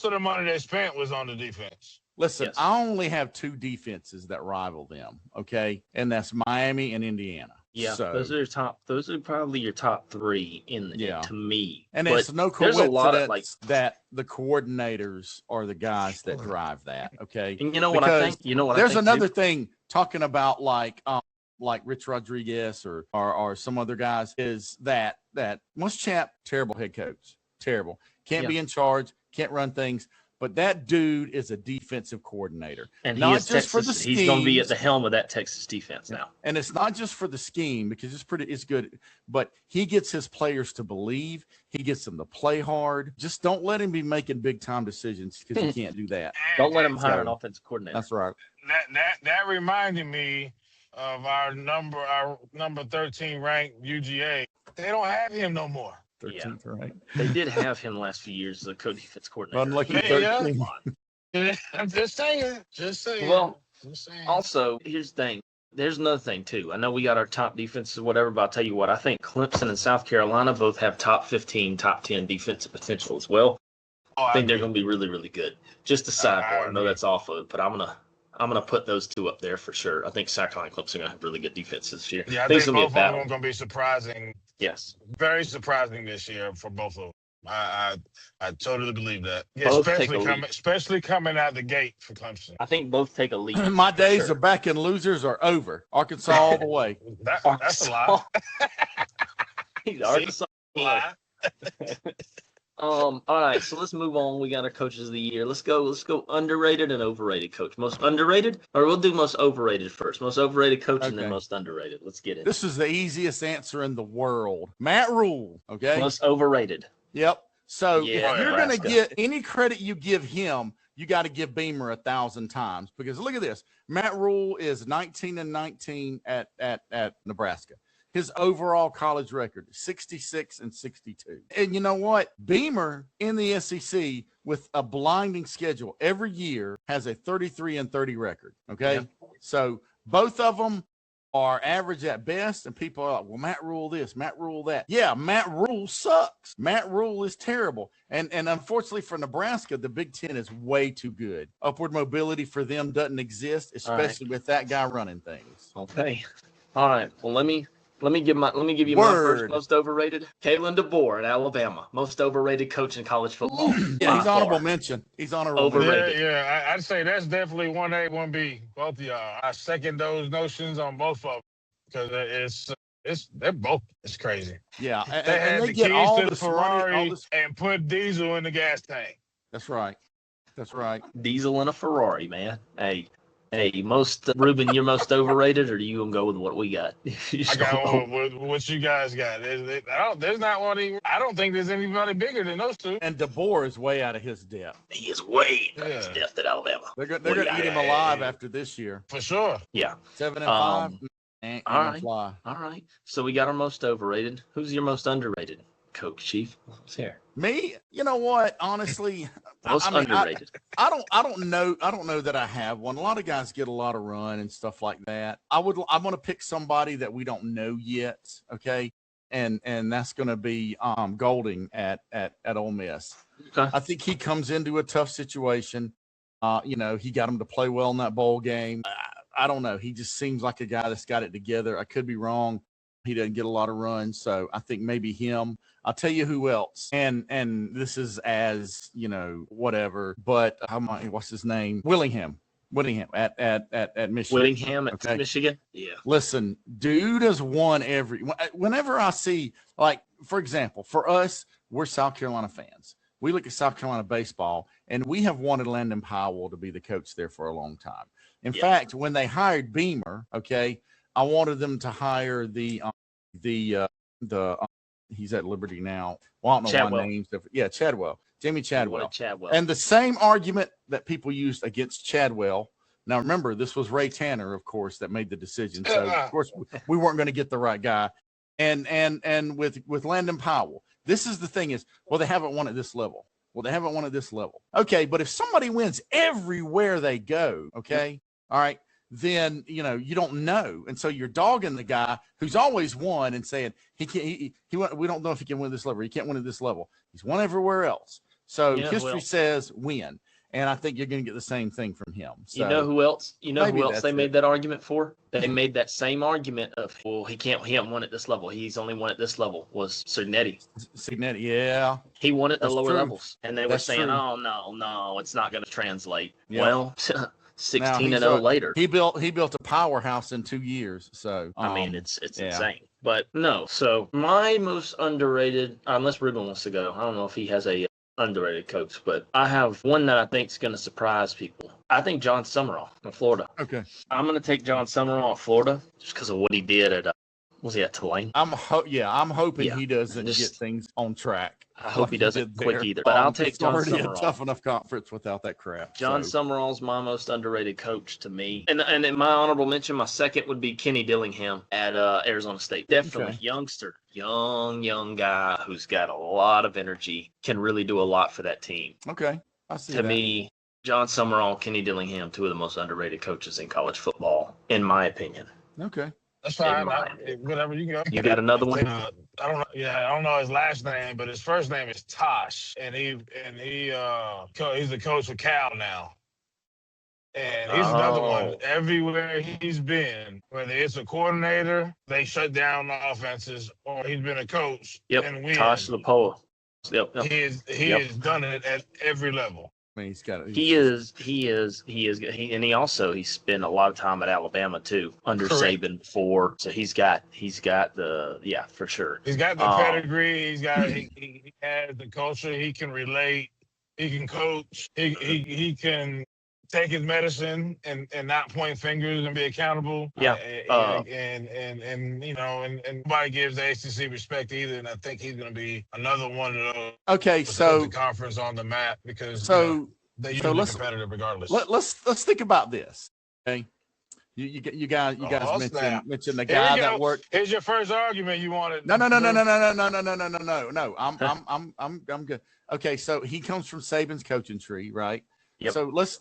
of the money they spent was on the defense. Listen, yes. I only have 2 defenses that rival them, okay? And that's Miami and Indiana. Yeah, So, those are top. Those are probably your top three to me. And but it's no there's a lot of that the coordinators are the guys that drive that. Okay, and you know what because I think. You know what there's I think another too? thing talking about like Rich Rodriguez or some other guys is that Muschamp, terrible head coach, terrible, can't be in charge, can't run things. But that dude is a defensive coordinator, and not just Texas, for the schemes. He's going to be at the helm of that Texas defense now. And it's not just for the scheme because it's good, but he gets his players to believe. He gets them to play hard. Just don't let him be making big time decisions because you can't do that. Don't let him hire an offensive coordinator. That's right. That reminded me of our number 13 ranked UGA. They don't have him no more. 13th, right? They did have him last few years as a co-defense coordinator. Unlucky 13. I'm just saying. Well, also, here's the thing. There's another thing, too. I know we got our top defenses or whatever, but I'll tell you what. I think Clemson and South Carolina both have top 15, top 10 defensive potential as well. I think they're going to be really, really good. Just a sidebar. I know that's off of it, but I'm gonna put those two up there for sure. I think South Carolina and Clemson are going to have really good defenses this year. Yeah, I think both of them are going to be surprising. Yes. Very surprising this year for both of them. I totally believe that. Yeah, especially coming out the gate for Clemson. I think both take a lead. My days of backing losers are over. Arkansas all the way. That's a lie. Arkansas. All right, so let's move on. We got our coaches of the year. Let's go underrated and overrated coach. Most underrated, or we'll do most overrated first. Most overrated coach and then most underrated. Let's get it. This is the easiest answer in the world. Matt Rule. Okay. Most overrated. Yep. So if you're going to get any credit you give him, you got to give Beamer 1,000 times because look at this. Matt Rule is 19-19 at Nebraska. His overall college record, 66-62. And you know what? Beamer in the SEC with a blinding schedule every year has a 33-30 record. Okay. Yeah. So both of them are average at best. And people are like, well, Matt Rule this, Matt Rule that. Yeah, Matt Rule sucks. Matt Rule is terrible. And unfortunately for Nebraska, the Big Ten is way too good. Upward mobility for them doesn't exist, especially with that guy running things. Okay. All right. Well, let me give you my first most overrated. Kalen DeBoer at Alabama, most overrated coach in college football. Yeah, he's honorable mention. He's honorable. Overrated. Yeah, I'd say that's definitely 1A, 1B. Both of y'all. I second those notions on both of them because it's crazy. Yeah, they had the keys to the Ferrari and put diesel in the gas tank. That's right. Diesel in a Ferrari, man. Hey, Ruben, you're most overrated, or do you gonna go with what we got? I got what you guys got. There's not one. I don't think there's anybody bigger than those two. And DeBoer is way out of his depth. He is way out of his depth at Alabama. They're going to eat him alive after this year. For sure. Yeah. 7-5. All right. So we got our most overrated. Who's your most underrated coach, Chief? Let's hear. Me? You know what? Honestly, underrated. I don't know that I have one. A lot of guys get a lot of run and stuff like that. I'm going to pick somebody that we don't know yet. Okay. And that's going to be Golding at Ole Miss. Okay. I think he comes into a tough situation. He got him to play well in that bowl game. I don't know. He just seems like a guy that's got it together. I could be wrong. He doesn't get a lot of runs, so I think maybe him. I'll tell you who else. And this is whatever. But what's his name? Whittingham at Michigan. Whittingham at Michigan. Yeah. Listen, dude has won whenever I see, like, for example, for us, we're South Carolina fans. We look at South Carolina baseball, and we have wanted Landon Powell to be the coach there for a long time. In fact, when they hired Beamer, I wanted them to hire he's at Liberty now. Well, I don't know why names. Yeah, Chadwell. Jamie Chadwell. And the same argument that people used against Chadwell. Now, remember, this was Ray Tanner, of course, that made the decision. So, of course, we weren't going to get the right guy. And with Landon Powell, this is the thing is, well, they haven't won at this level. Okay, but if somebody wins everywhere they go, all right, then you don't know, and so you're dogging the guy who's always won and saying he can't. We don't know if he can win this level. He can't win at this level. He's won everywhere else. So history says win. and I think you're going to get the same thing from him. So, you know who else? You know who else they made it. that argument for? They made that same argument of, well, he hasn't won at this level. He's only won at this level. Was Signetti? Signetti, yeah. He won at the lower true. levels, and they were saying, true. "Oh no, it's not going to translate." Yep. Well, 16-0 later, he built a powerhouse in 2 years. So I mean, it's insane. But no, so my most underrated, unless Ruben wants to go, I don't know if he has a underrated coach, but I have one that I think is going to surprise people. I think John Summerall in Florida. Okay. I'm going to take John Summerall at Florida just because of what he did at, was he at Tulane? I'm hoping he doesn't get things on track. I hope he doesn't quick either. But I'll take John Summerall. It's already a tough enough conference without that crap. John Summerall's my most underrated coach to me. And in my honorable mention, my second would be Kenny Dillingham at Arizona State. Definitely youngster, young guy who's got a lot of energy, can really do a lot for that team. Okay, I see that. To me, John Summerall, Kenny Dillingham, two of the most underrated coaches in college football, in my opinion. Okay. That's fine. Whatever you go. You got another one? I don't know. Yeah, I don't know his last name, but his first name is Tosh, and he's the coach for Cal now. And he's another one. Everywhere he's been, whether it's a coordinator, they shut down the offenses, or he's been a coach. Yep. And win. Tosh LaPoa. Yep. He has done it at every level. I mean, he's got it. He spent a lot of time at Alabama too, under Saban before. So he's got the for sure. He's got the pedigree. He has the culture. He can relate. He can coach. He can take his medicine and not point fingers and be accountable. Yeah. And nobody gives the ACC respect either. And I think he's going to be another one of those. Okay, so the conference on the map because they usually competitive regardless. Let's think about this. Okay. You guys mentioned the guy that worked. Here's your first argument you wanted. No. I'm good. Okay, so he comes from Saban's coaching tree, right? Yep. So let's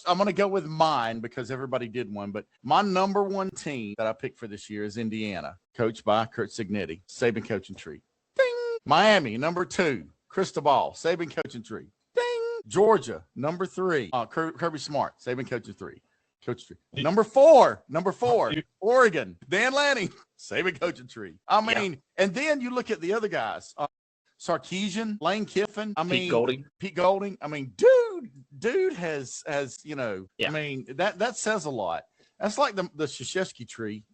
I'm going to go with mine because everybody did one, but my number one team that I picked for this year is Indiana, coached by Curt Cignetti, Saban coaching tree. Ding. Miami, number 2, Cristobal, Saban coaching tree. Ding. Georgia, number 3, Kirby Smart, Saban coaching tree. Number four, Oregon, Dan Lanning, Saban coaching tree. I mean, and then you look at the other guys. Sarkisian, Lane Kiffin, Pete Golding. I mean, dude has I mean, that says a lot. That's like the Krzyzewski tree,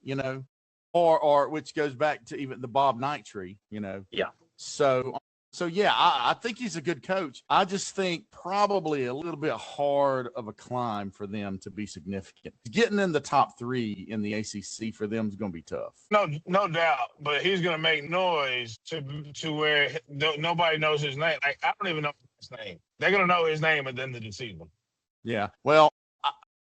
or which goes back to even the Bob Knight tree, Yeah. So yeah, I think he's a good coach. I just think probably a little bit hard of a climb for them to be significant. Getting in the top 3 in the ACC for them is going to be tough. No doubt. But he's going to make noise to where nobody knows his name. Like, I don't even know his name. They're going to know his name at the end of the season. Yeah. Well,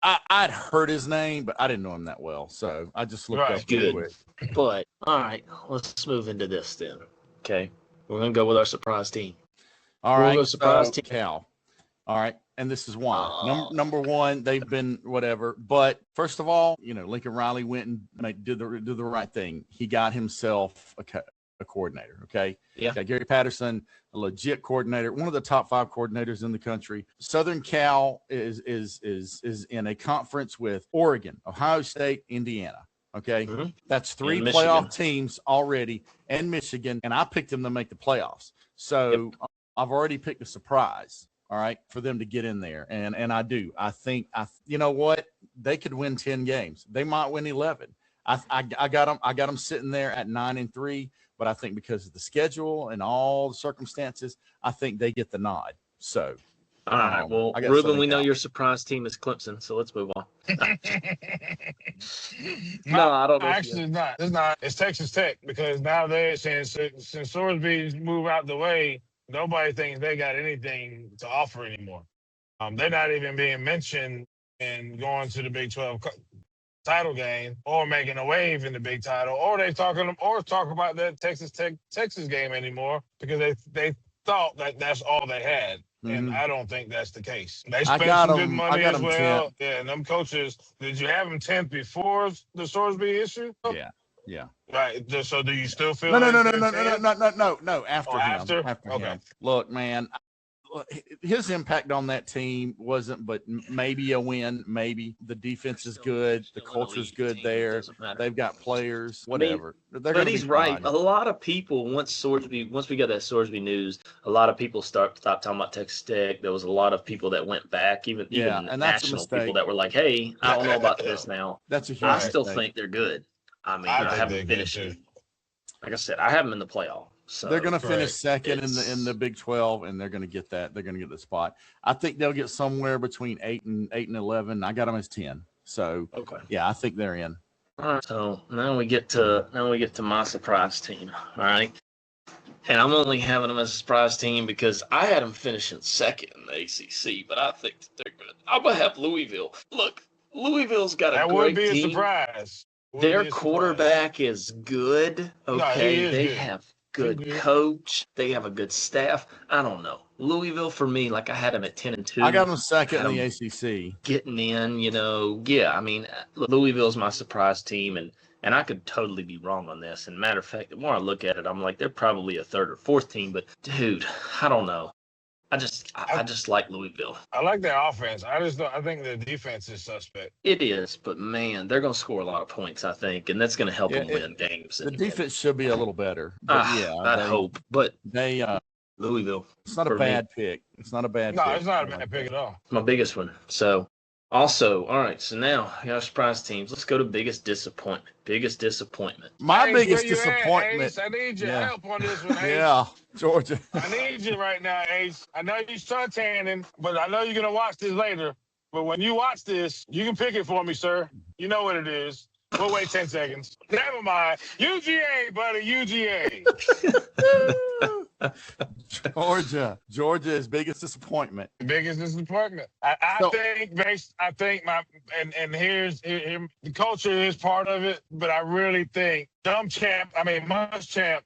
I'd heard his name, but I didn't know him that well. So I just looked up good. Quick. But all right, let's move into this then. Okay. We're going to go with our surprise team. All right. Surprise team. Cal. All right. And this is why. Number one, they've been whatever. But first of all, Lincoln Riley went and did the right thing. He got himself a coordinator. Okay. Yeah. Got Gary Patterson, a legit coordinator, one of the top 5 coordinators in the country. Southern Cal is in a conference with Oregon, Ohio State, Indiana. Okay. Mm-hmm. That's 3 playoff teams already, and Michigan. And I picked them to make the playoffs. So I've already picked a surprise. All right, for them to get in there. And I do. I think you know what? They could win 10 games. They might win 11. I got them sitting there at 9-3, but I think because of the schedule and all the circumstances, I think they get the nod. So all right. Well, Ruben, we know your surprise team is Clemson, so let's move on. No, I don't know. Actually, it's not. It's not. It's Texas Tech because now they're saying since Sorsby's moved out the way, nobody thinks they got anything to offer anymore. They're not even being mentioned in going to the Big 12 title game or making a wave in the big title, or talk about that Texas game anymore because they thought that that's all they had. Mm-hmm. And I don't think that's the case. They spent some good money as well. 10th. Yeah, and them coaches, did you have them 10th before the Sorsby issue? Yeah. Right. So do you still feel No. After him. Okay. Look, man, his impact on that team wasn't, but maybe a win. Maybe the defense is good, the culture is good there. They've got players, whatever. But he's right. A lot of people once we got that Sorsby news, a lot of people stopped talking about Texas Tech. There was a lot of people that went back, even and national people that were like, "Hey, I don't know about this now." That's a huge I still think they're good. I mean, I haven't finished. Like I said, I have them in the playoff. So they're going to finish second in the Big 12, and they're going to get that. They're going to get the spot. I think they'll get somewhere between 8 and 11. I got them as 10. So yeah, I think they're in. All right. So now we get to my surprise team. All right. And I'm only having them as a surprise team because I had them finishing second in the ACC, but I think that they're good. I'm gonna have Louisville. Look, Louisville's got a great team. That would be a surprise. Their quarterback is good. Okay, they have good coach. They have a good staff. I don't know. Louisville for me, like I had them at 10-2. I got them second in the ACC. Getting in, yeah. I mean, Louisville's my surprise team, and I could totally be wrong on this. And matter of fact, the more I look at it, I'm like, they're probably a third or fourth team. But dude, I don't know. I just like Louisville. I like their offense. I think their defense is suspect. It is, but man, they're going to score a lot of points, I think, and that's going to help them win games. The defense should be a little better. I'd hope. But Louisville. It's not a bad pick. It's not a bad pick. No, it's not a bad pick at all. My biggest one. So, also, all right, so now we got surprise teams. Let's go to biggest disappointment. Biggest disappointment. My biggest disappointment. Ace, I need your help on this one, Ace. Yeah, Georgia. I need you right now, Ace. I know you're suntanning, but I know you're going to watch this later. But when you watch this, you can pick it for me, sir. You know what it is. We'll wait 10 seconds. Never mind. UGA, buddy, UGA. Georgia's biggest disappointment. Biggest disappointment. I think the culture is part of it, but I really think Muschamp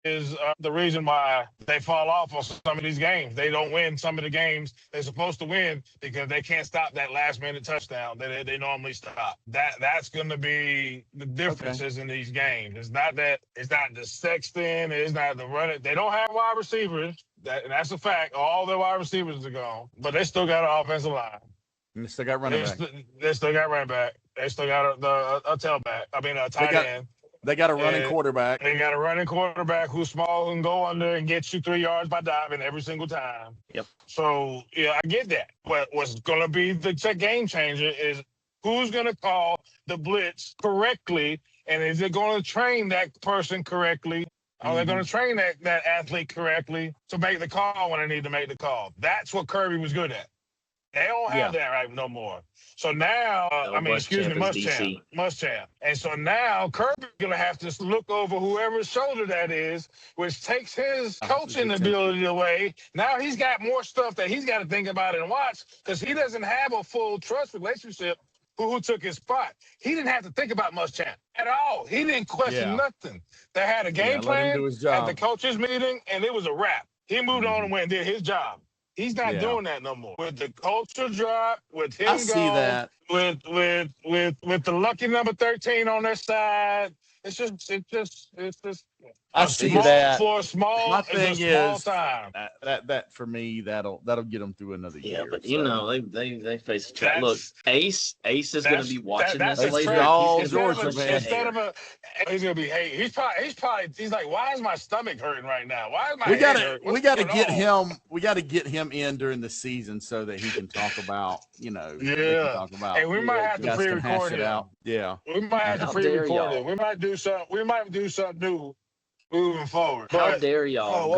is the reason why they fall off on some of these games. They don't win some of the games they're supposed to win because they can't stop that last-minute touchdown that they normally stop. That's going to be the differences in these games. It's not the Sexton. It's not the running. They don't have wide receivers. That's a fact. All their wide receivers are gone, but they still got an offensive line. And they still got running back. They still got running back. They still got a tailback. A tight end. They got a running quarterback. They got a running quarterback who's small and go under and get you 3 yards by diving every single time. Yep. So, yeah, I get that. But what's going to be the game changer is who's going to call the blitz correctly, and is it going to train that person correctly? Are they going to train that athlete correctly to make the call when they need to make the call? That's what Kirby was good at. They don't have that right no more. So now, Muschamp. And so now Kirby's going to have to look over whoever's shoulder that is, which takes his coaching ability away. Now he's got more stuff that he's got to think about and watch because he doesn't have a full trust relationship who took his spot. He didn't have to think about Muschamp at all. He didn't question nothing. They had a game plan at the coaches meeting, and it was a wrap. He moved on and went and did his job. He's not doing that no more. With the culture drop, with him I see that. With the lucky number 13 on their side, it's just. I see that. For a small, my thing is time. That for me that'll get them through another year. Yeah, but they face a challenge. Look, Ace is going to be watching this later. Georgia, man. He's going to be hey. He's like, why is my stomach hurting right now? Why is my we got to get him. We got to get him in during the season so that he can talk about Hey, we might have to pre-record it out. Yeah, we might have to pre-record it. We might do something new. Moving forward. How dare y'all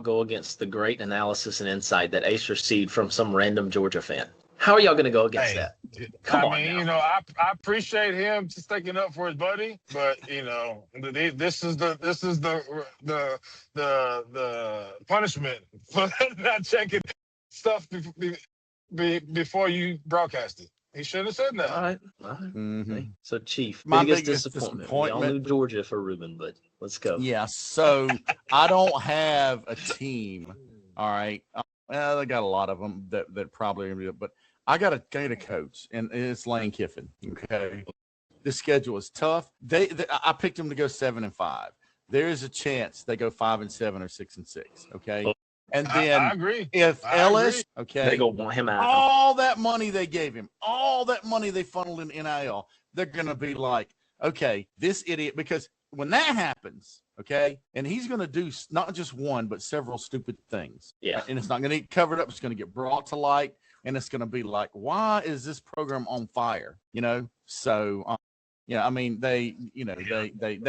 go against the great analysis and insight that Ace received from some random Georgia fan? How are y'all going to go against that? Come on. I appreciate him sticking up for his buddy, but this is the punishment for not checking stuff before you broadcast it. He should have said that. All right. Mm-hmm. So, Chief, my biggest disappointment. We all knew Georgia for Ruben, but let's go. Yeah, so I don't have a team. All right. Well, they got a lot of them that probably are going to be, but I got a coach, and it's Lane Kiffin. Okay. The schedule is tough. I picked them to go 7-5. There is a chance they go 5-7 or 6-6. Okay. And then I agree. If LSU, okay, they go want him out. All that money they gave him, all that money they funneled in NIL, they're going to be like, okay, this idiot, because when that happens, okay, and he's going to do not just one, but several stupid things. Yeah. And it's not going to get covered up. It's going to get brought to light. And it's going to be like, why is this program on fire? So, I mean, they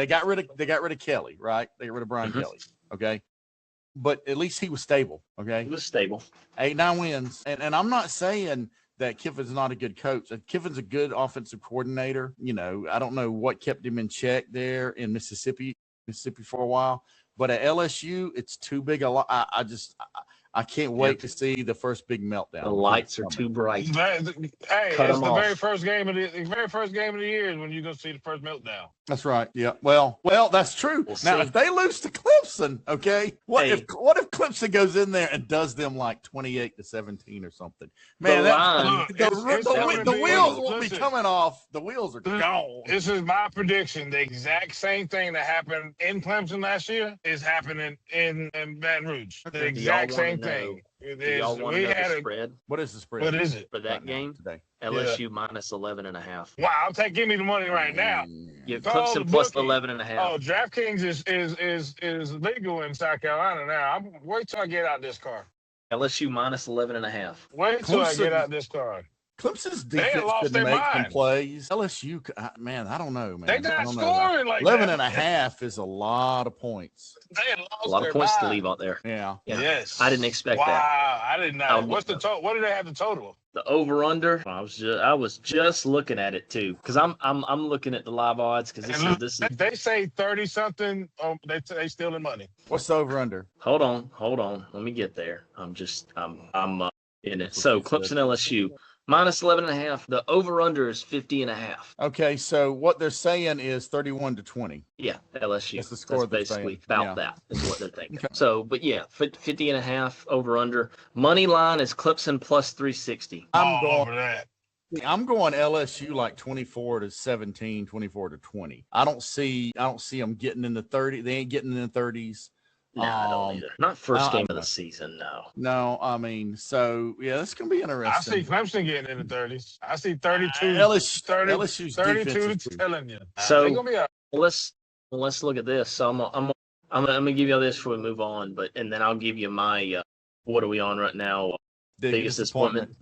got rid of Kelly, right? They got rid of Brian Kelly. Okay. But at least he was stable. Okay. He was stable. 8-9 wins. And I'm not saying that Kiffin's not a good coach. Kiffin's a good offensive coordinator. I don't know what kept him in check there in Mississippi for a while. But at LSU, it's too big a lot. I can't wait to see the first big meltdown. The lights are too bright. Hey, it's the very first game of the year is when you're gonna see the first meltdown. That's right. Yeah. Well, that's true. Now, if they lose to Clemson, okay, what if Clemson goes in there and does them like 28-17 or something? Man, the wheels won't be coming off. The wheels are gone. This is my prediction. The exact same thing that happened in Clemson last year is happening in Baton Rouge. The exact same thing. Y'all want to know the spread? What is the spread? What is it for that game today? LSU minus 11.5. Wow! Give me the money right now. Yeah, Clemson plus 11.5. Oh, DraftKings is legal in South Carolina now. Wait till I get out this car. LSU minus 11.5. Wait till I get out this car. Clemson's defense could make some plays. LSU, man, I don't know, man. They're not scoring like 11.5 is a lot of points. A lot of points to leave out there. Yeah. Yes. I didn't expect that. Wow, I did not. What's the total? What did they have the total? The over/under. I was just looking at it too, because I'm looking at the live odds because this is. They say 30 something. They stealing money. What's the over/under? Hold on. Let me get there. I'm in it. So Clemson LSU. Minus 11.5. The over/under is 50.5. Okay, so what they're saying is 31-20. Yeah, LSU. That's the score. That's basically about that is what they're thinking. Okay. So, but yeah, 50.5 over/under. Money line is Clemson plus 360. I'm going over that. I'm going LSU like 24-17, 24-20. I don't see them getting in the 30. They ain't getting in the 30s. No, I don't either. Not first game of the season, no. No, I mean, so yeah, that's gonna be interesting. I see Clemson getting in the 30s. I see 32. LSU's 32 telling you. So let's look at this. So I'm gonna give you all this before we move on, and then I'll give you my what are we on right now? Biggest disappointment.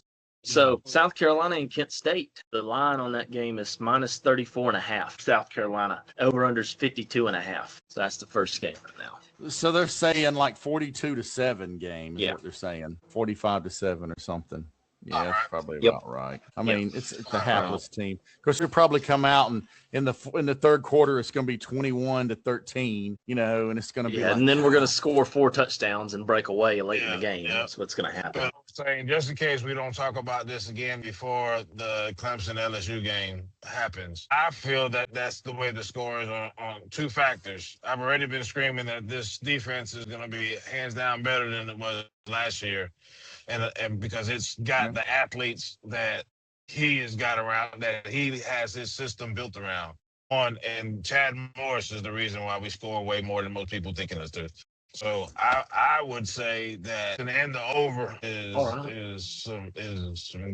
So South Carolina and Kent State, the line on that game is minus 34.5. South Carolina over/under is 52.5. So that's the first game right now. So they're saying like 42-7 game. Is what they're saying, 45-7 or something. Yeah, that's probably about right. I mean, it's a hapless team. Of course, they'll probably come out and in the third quarter, it's going to be 21-13. And it's going to be. And then we're going to score 4 touchdowns and break away late in the game. That's what's going to happen. Saying just in case we don't talk about this again before the Clemson LSU game happens, I feel that that's the way the score is on 2 factors. I've already been screaming that this defense is going to be hands down better than it was last year. And because it's got the athletes that he has got around, that he has his system built around. And Chad Morris is the reason why we score way more than most people thinking us to. So I would say that in the end, the over is some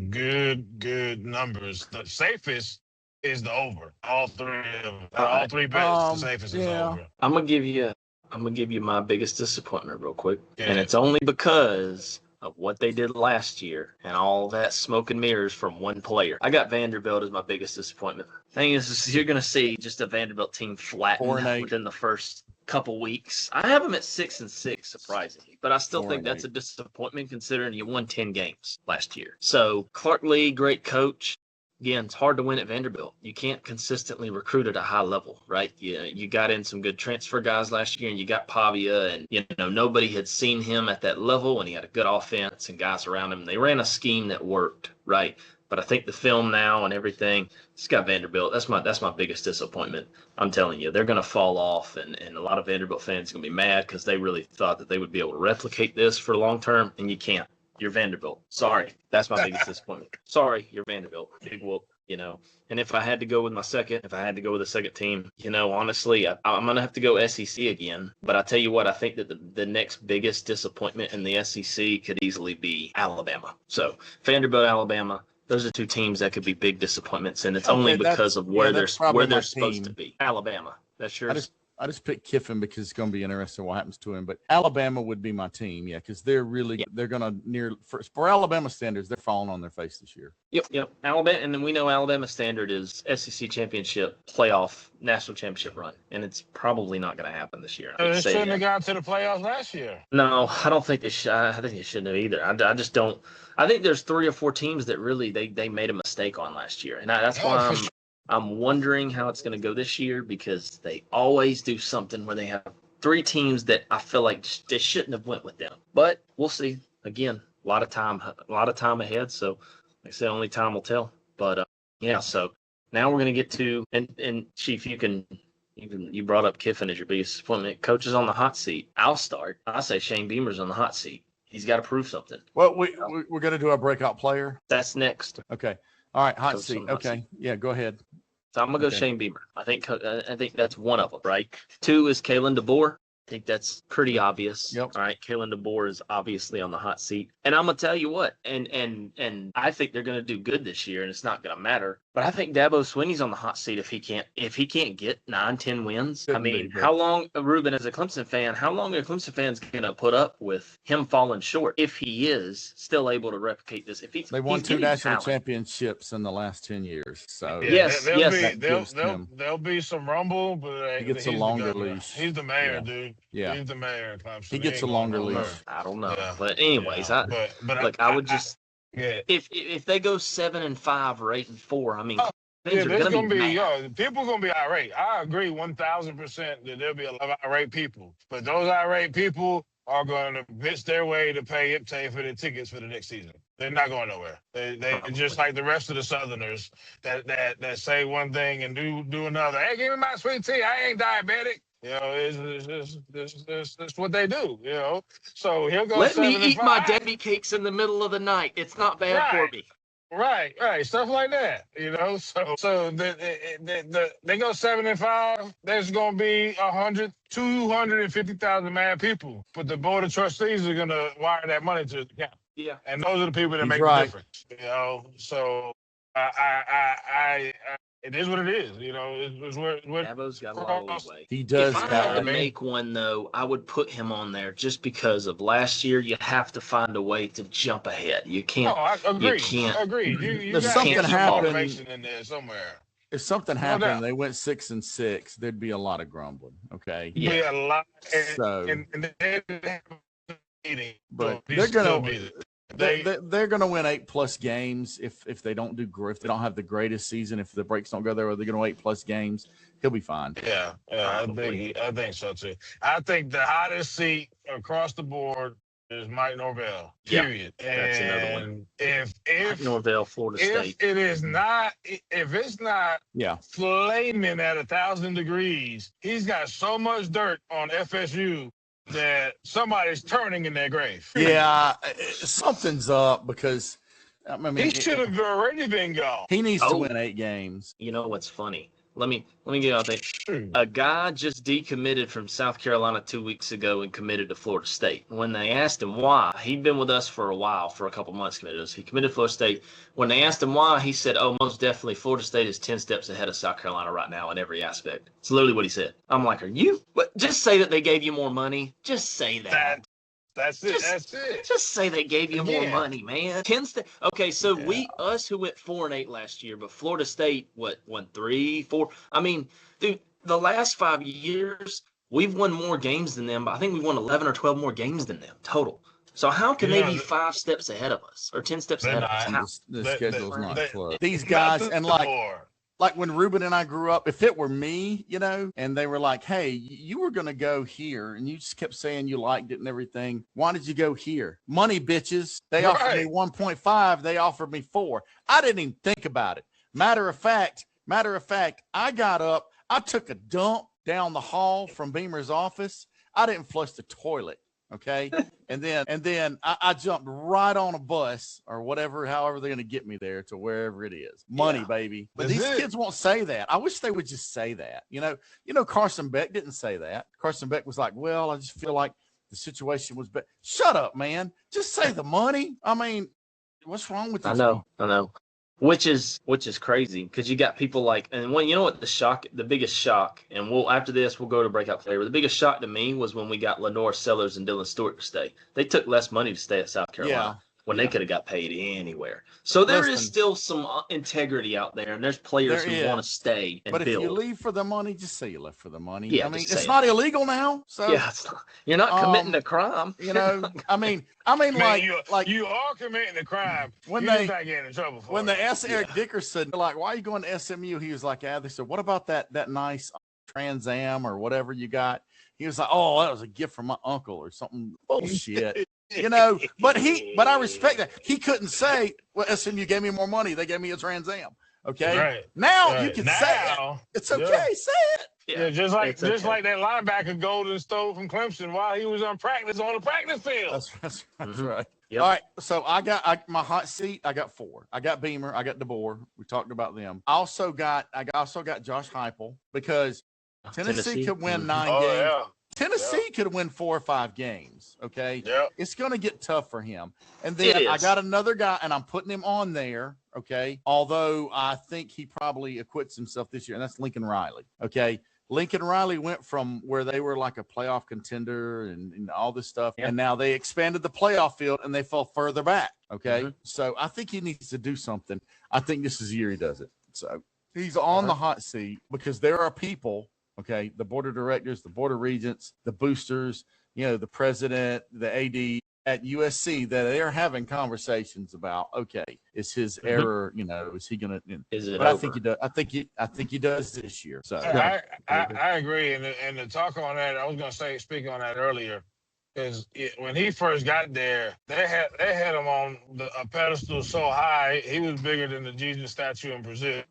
good numbers. The safest is the over. All three bets, the safest is the over. I'm gonna give you my biggest disappointment real quick, and it's only because of what they did last year and all that smoke and mirrors from one player. I got Vanderbilt as my biggest disappointment. Thing is you're going to see just a Vanderbilt team flatten within the first couple weeks. I have them at 6-6, surprisingly, but I still think that's a disappointment considering you won 10 games last year. So Clark Lee, great coach. Again, it's hard to win at Vanderbilt. You can't consistently recruit at a high level, right? You got in some good transfer guys last year, and you got Pavia, and nobody had seen him at that level, and he had a good offense and guys around him. They ran a scheme that worked, right? But I think the film now and everything, it's got Vanderbilt. That's my biggest disappointment. I'm telling you, they're going to fall off, and a lot of Vanderbilt fans are going to be mad because they really thought that they would be able to replicate this for long term, and you can't. You're Vanderbilt. Sorry. That's my biggest disappointment. Sorry, you're Vanderbilt. Big whoop. And if I had to go with a second team, honestly, I'm going to have to go SEC again. But I tell you what, I think that the next biggest disappointment in the SEC could easily be Alabama. So Vanderbilt, Alabama, those are two teams that could be big disappointments, and it's only because of where they're supposed to be. Alabama, that's yours. I just picked Kiffin because it's going to be interesting what happens to him. But Alabama would be my team, because they're going to for Alabama standards, they're falling on their face this year. Yep. Alabama, and then we know Alabama standard is SEC championship, playoff, national championship run, and it's probably not going to happen this year. They shouldn't have got to the playoffs last year. No, I don't think they should. I think they shouldn't have either. I just don't. I think there's 3 or 4 teams that really they made a mistake on last year, and that's why I'm wondering how it's going to go this year, because they always do something where they have 3 teams that I feel like they shouldn't have went with them. But we'll see. Again, a lot of time ahead. So, like I said, only time will tell. But so now we're going to get to and Chief, you brought up Kiffin as your biggest disappointment. Coaches on the hot seat. I'll start. I say Shane Beamer's on the hot seat. He's got to prove something. Well, we're going to do our breakout player. That's next. Okay. All right, hot seat. Okay, yeah, go ahead. So I'm gonna go Shane Beamer. I think that's one of them, right? 2 is Kalen DeBoer. I think that's pretty obvious. Yep. All right, Kalen DeBoer is obviously on the hot seat, and I'm gonna tell you what, and I think they're gonna do good this year, and it's not gonna matter. But I think Dabo Swinney's on the hot seat if he can't get 9-10 wins. I mean, how long, Ruben, as a Clemson fan, how long are Clemson fans gonna put up with him falling short if he is still able to replicate this? If they won 2 national championships in the last 10 years, so there'll be some rumble, but he gets a longer leash. He's the mayor, dude. Yeah, he's the mayor of Clemson. He gets a longer leash. I don't know, but anyways, I would just. Yeah. If they go 7-5 or 8-4, I mean, there's gonna be people gonna be irate. I agree 1,000% that there'll be a lot of irate people, but those irate people are going to bitch their way to pay IPTAY for their tickets for the next season. They're not going nowhere. They just like the rest of the Southerners that say one thing and do another. Hey, give me my sweet tea. I ain't diabetic. It's what they do, So he'll go. Let me eat my Debbie cakes in the middle of the night. It's not bad for me. Right. Stuff like that, So they go 7-5. There's gonna be 250,000 mad people, but the board of trustees are gonna wire that money to the account. Yeah. And those are the people that make the difference. So I it is what it is, It's where Dabo's got a lot of leeway. He does. If I had to make one, though, I would put him on there just because of last year. You have to find a way to jump ahead. You can't. I agree. You can't. Agree. You if something happened in there somewhere. If something happened, they went 6-6. There'd be a lot of grumbling. Okay. Yeah, be a lot. And but they're gonna. They're going to win 8+ games if they don't do if they don't have the greatest season. If the breaks don't go there, they're going to 8+ games. He'll be fine. Yeah, I think so too. I think the hottest seat across the board is Mike Norvell. Period. Yeah, that's another one. If Mike Norvell, Florida State. If it's not flaming at 1,000 degrees, he's got so much dirt on FSU that somebody's turning in their grave. Yeah, something's up because he should have already been gone. He needs to win 8 games. You know what's funny? Let me get out there. A guy just decommitted from South Carolina 2 weeks ago and committed to Florida State. When they asked him why, he'd been with us for a while, for a couple months committed us. He committed to Florida State. When they asked him why, he said, most definitely Florida State is 10 steps ahead of South Carolina right now in every aspect. It's literally what he said. I'm like, just say that they gave you more money. Just say that. That's it. Just say they gave you more money, man. 10 steps. Okay, so us who went 4-8 last year, but Florida State, won 3, 4. I mean, dude, the last 5 years, we've won more games than them, but I think we won 11 or 12 more games than them total. So how can they be 5 steps ahead of us or 10 steps ahead of us? The schedule's not close. These guys, and like when Ruben and I grew up, if it were me, and they were like, hey, you were going to go here and you just kept saying you liked it and everything. Why did you go here? Money, bitches. They offered me 1.5. They offered me 4. I didn't even think about it. Matter of fact, I got up. I took a dump down the hall from Beamer's office. I didn't flush the toilet. Okay. And then I jumped right on a bus or whatever, however they're going to get me there to wherever it is. Money, baby. But these kids won't say that. I wish they would just say that. You know, Carson Beck didn't say that. Carson Beck was like, well, I just feel like the situation was bad. Shut up, man. Just say the money. I mean, what's wrong with this? I know. Which is crazy because you got people like, and when you know what the biggest shock, and after this we'll go to breakout player. But the biggest shock to me was when we got Lenore Sellers and Dylan Stewart to stay. They took less money to stay at South Carolina when they could have got paid anywhere. So there is still some integrity out there, and there's players who want to stay and build. But if you leave for the money, just say you left for the money. Yeah, I mean, it's not illegal now. So yeah, you're not committing a crime. You know, I mean, you are committing a crime. When you're not getting in trouble for they asked Eric Dickerson, like, why are you going to SMU? He was like, they said, what about that nice Trans Am or whatever you got? He was like, oh, that was a gift from my uncle or something. Bullshit. You know, but I respect that. He couldn't say, well, SMU gave me more money. They gave me a Trans Am. Okay. Right. Now you can say it. It's okay. Say it. Yeah, just like that linebacker Golden stole from Clemson while he was on the practice field. That's right. Yep. All right. So I got my hot seat. I got 4. I got Beamer. I got DeBoer. We talked about them. I also got Josh Heupel because Tennessee could win 9 games. Yeah. Tennessee could win 4 or 5 games. Okay. Yeah. It's going to get tough for him. And then I got another guy, and I'm putting him on there. Okay. Although I think he probably acquits himself this year, and that's Lincoln Riley. Okay. Lincoln Riley went from where they were like a playoff contender and all this stuff, and now they expanded the playoff field and they fell further back. Okay. Mm-hmm. So I think he needs to do something. I think this is the year he does it. So he's on the hot seat because there are people. Okay, the board of directors, the board of regents, the boosters, you know, the president, the AD at USC that they're having conversations about. Okay, is his error? You know, is he gonna? Is it? But over? I think he does. I think he does this year. So I agree, and to talk on that, I was gonna speak on that earlier. Because when he first got there, they had him on a pedestal so high, he was bigger than the Jesus statue in Brazil.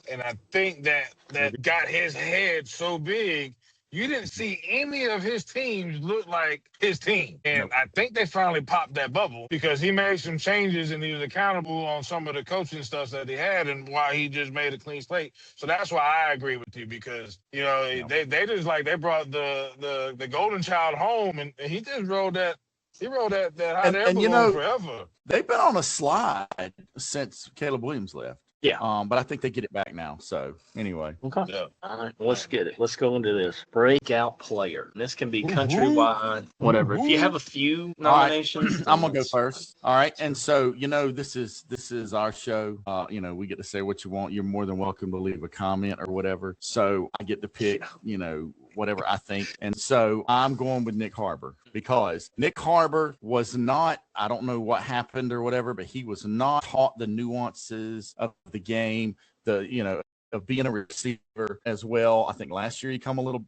And I think that got his head so big, you didn't see any of his teams look like his team. And I think they finally popped that bubble because he made some changes and he was accountable on some of the coaching stuff that he had and why he just made a clean slate. So that's why I agree with you because, you know, they just like they brought the golden child home and he just rode that hot air balloon forever. They've been on a slide since Caleb Williams left. Yeah. But I think they get it back now. So anyway. Okay. Yeah. All right. Let's get it. Let's go into this breakout player. This can be countrywide, whatever. If you have a few nominations, I'm gonna go first. All right. And so, you know, this is our show. You know, we get to say what you want. You're more than welcome to leave a comment or whatever. So I get to pick, you know, whatever I think. And so I'm going with Nick Harbor because Nick Harbor was not, I don't know what happened or whatever, but he was not taught the nuances of the game, you know, of being a receiver as well. I think last year he come along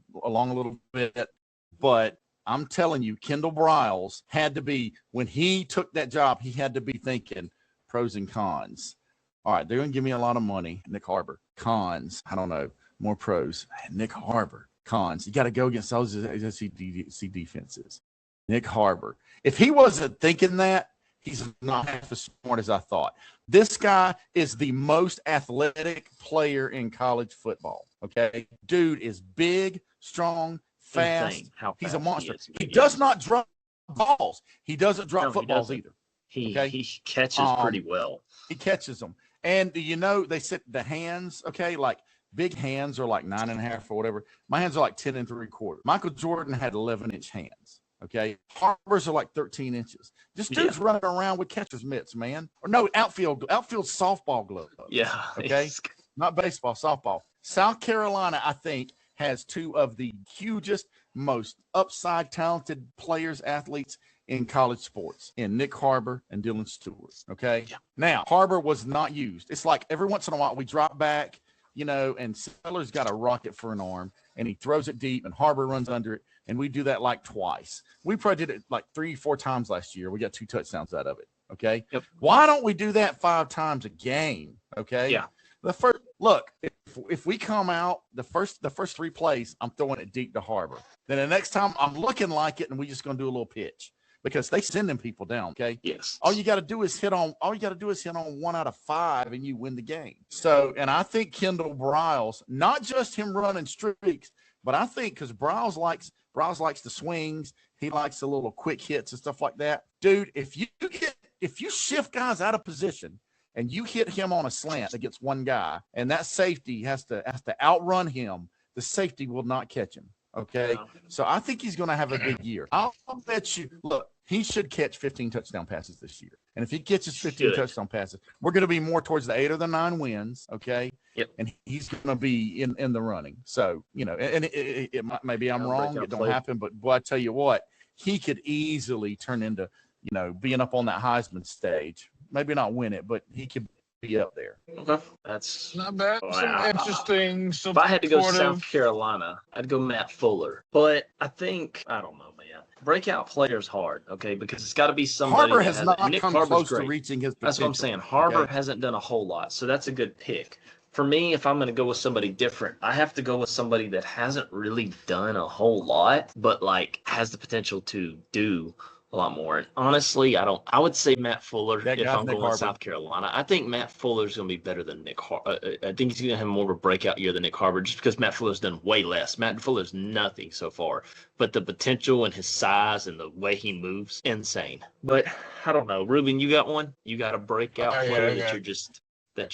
a little bit, but I'm telling you, Kendall Briles had to be, when he took that job, he had to be thinking pros and cons. All right, they're going to give me a lot of money. Nick Harbor. Cons, I don't know. More pros. Nick Harbor. Cons. You got to go against those SEC defenses. Nick Harbor. If he wasn't thinking that, he's not half as smart as I thought. This guy is the most athletic player in college football. Okay. Dude is big, strong, fast. He's a monster. He does not drop balls. He doesn't drop footballs either. He catches pretty well. He catches them. And you know, they said the hands, okay, like big hands are like 9.5 or whatever. My hands are like 10 3/4. Michael Jordan had 11-inch hands. Okay. Harbor's are like 13 inches. This dude's running around with catcher's mitts, man. Or no, outfield softball gloves. Yeah. Okay. Not baseball, softball. South Carolina, I think, has 2 of the hugest, most upside talented players, athletes in college sports, in Nick Harbor and Dylan Stewart. Okay. Yeah. Now, Harbor was not used. It's like every once in a while we drop back, you know, and Seller's got a rocket for an arm and he throws it deep and Harbor runs under it. And we do that like twice. We probably did it like 3-4 times last year. We got 2 touchdowns out of it. Okay. Yep. Why don't we do that 5 times a game? Okay. Yeah. The first look, if we come out the first 3 plays, I'm throwing it deep to Harbor. Then the next time I'm looking like it, and we're just gonna do a little pitch because they sending people down. Okay. Yes. All you got to do is hit on 1 out of 5, and you win the game. So, and I think Kendall Briles, not just him running streaks, but I think because Briles likes the swings, he likes the little quick hits and stuff like that. Dude, if you shift guys out of position and you hit him on a slant against one guy, and that safety has to outrun him, the safety will not catch him. Okay. Yeah. So I think he's going to have a big year. I'll bet you, look, he should catch 15 touchdown passes this year. And if he catches 15 touchdown passes, we're going to be more towards the 8 or the 9 wins. Okay. Yep. And he's going to be in the running. So, and it might, maybe I'm wrong. It don't happen, but boy, I tell you what, he could easily turn into, being up on that Heisman stage. Maybe not win it, but he could be up there. Okay. That's not bad. Some interesting. If I had to go South Carolina, I'd go Matt Fuller. But I don't know, man. Breakout player's hard, okay, because it's got to be somebody. Harbor has not come close to reaching his potential. That's what I'm saying. Harbor hasn't done a whole lot, so that's a good pick. For me, if I'm going to go with somebody different, I have to go with somebody that hasn't really done a whole lot, but has the potential to do a lot more. And honestly, I would say Matt Fuller if I'm going South Carolina. I think Matt Fuller's going to be better than Nick Harbor. I think he's going to have more of a breakout year than Nick Harbor just because Matt Fuller's done way less. Matt Fuller's nothing so far. But the potential and his size and the way he moves, insane. But I don't know. Ruben, you got one? You got a breakout player that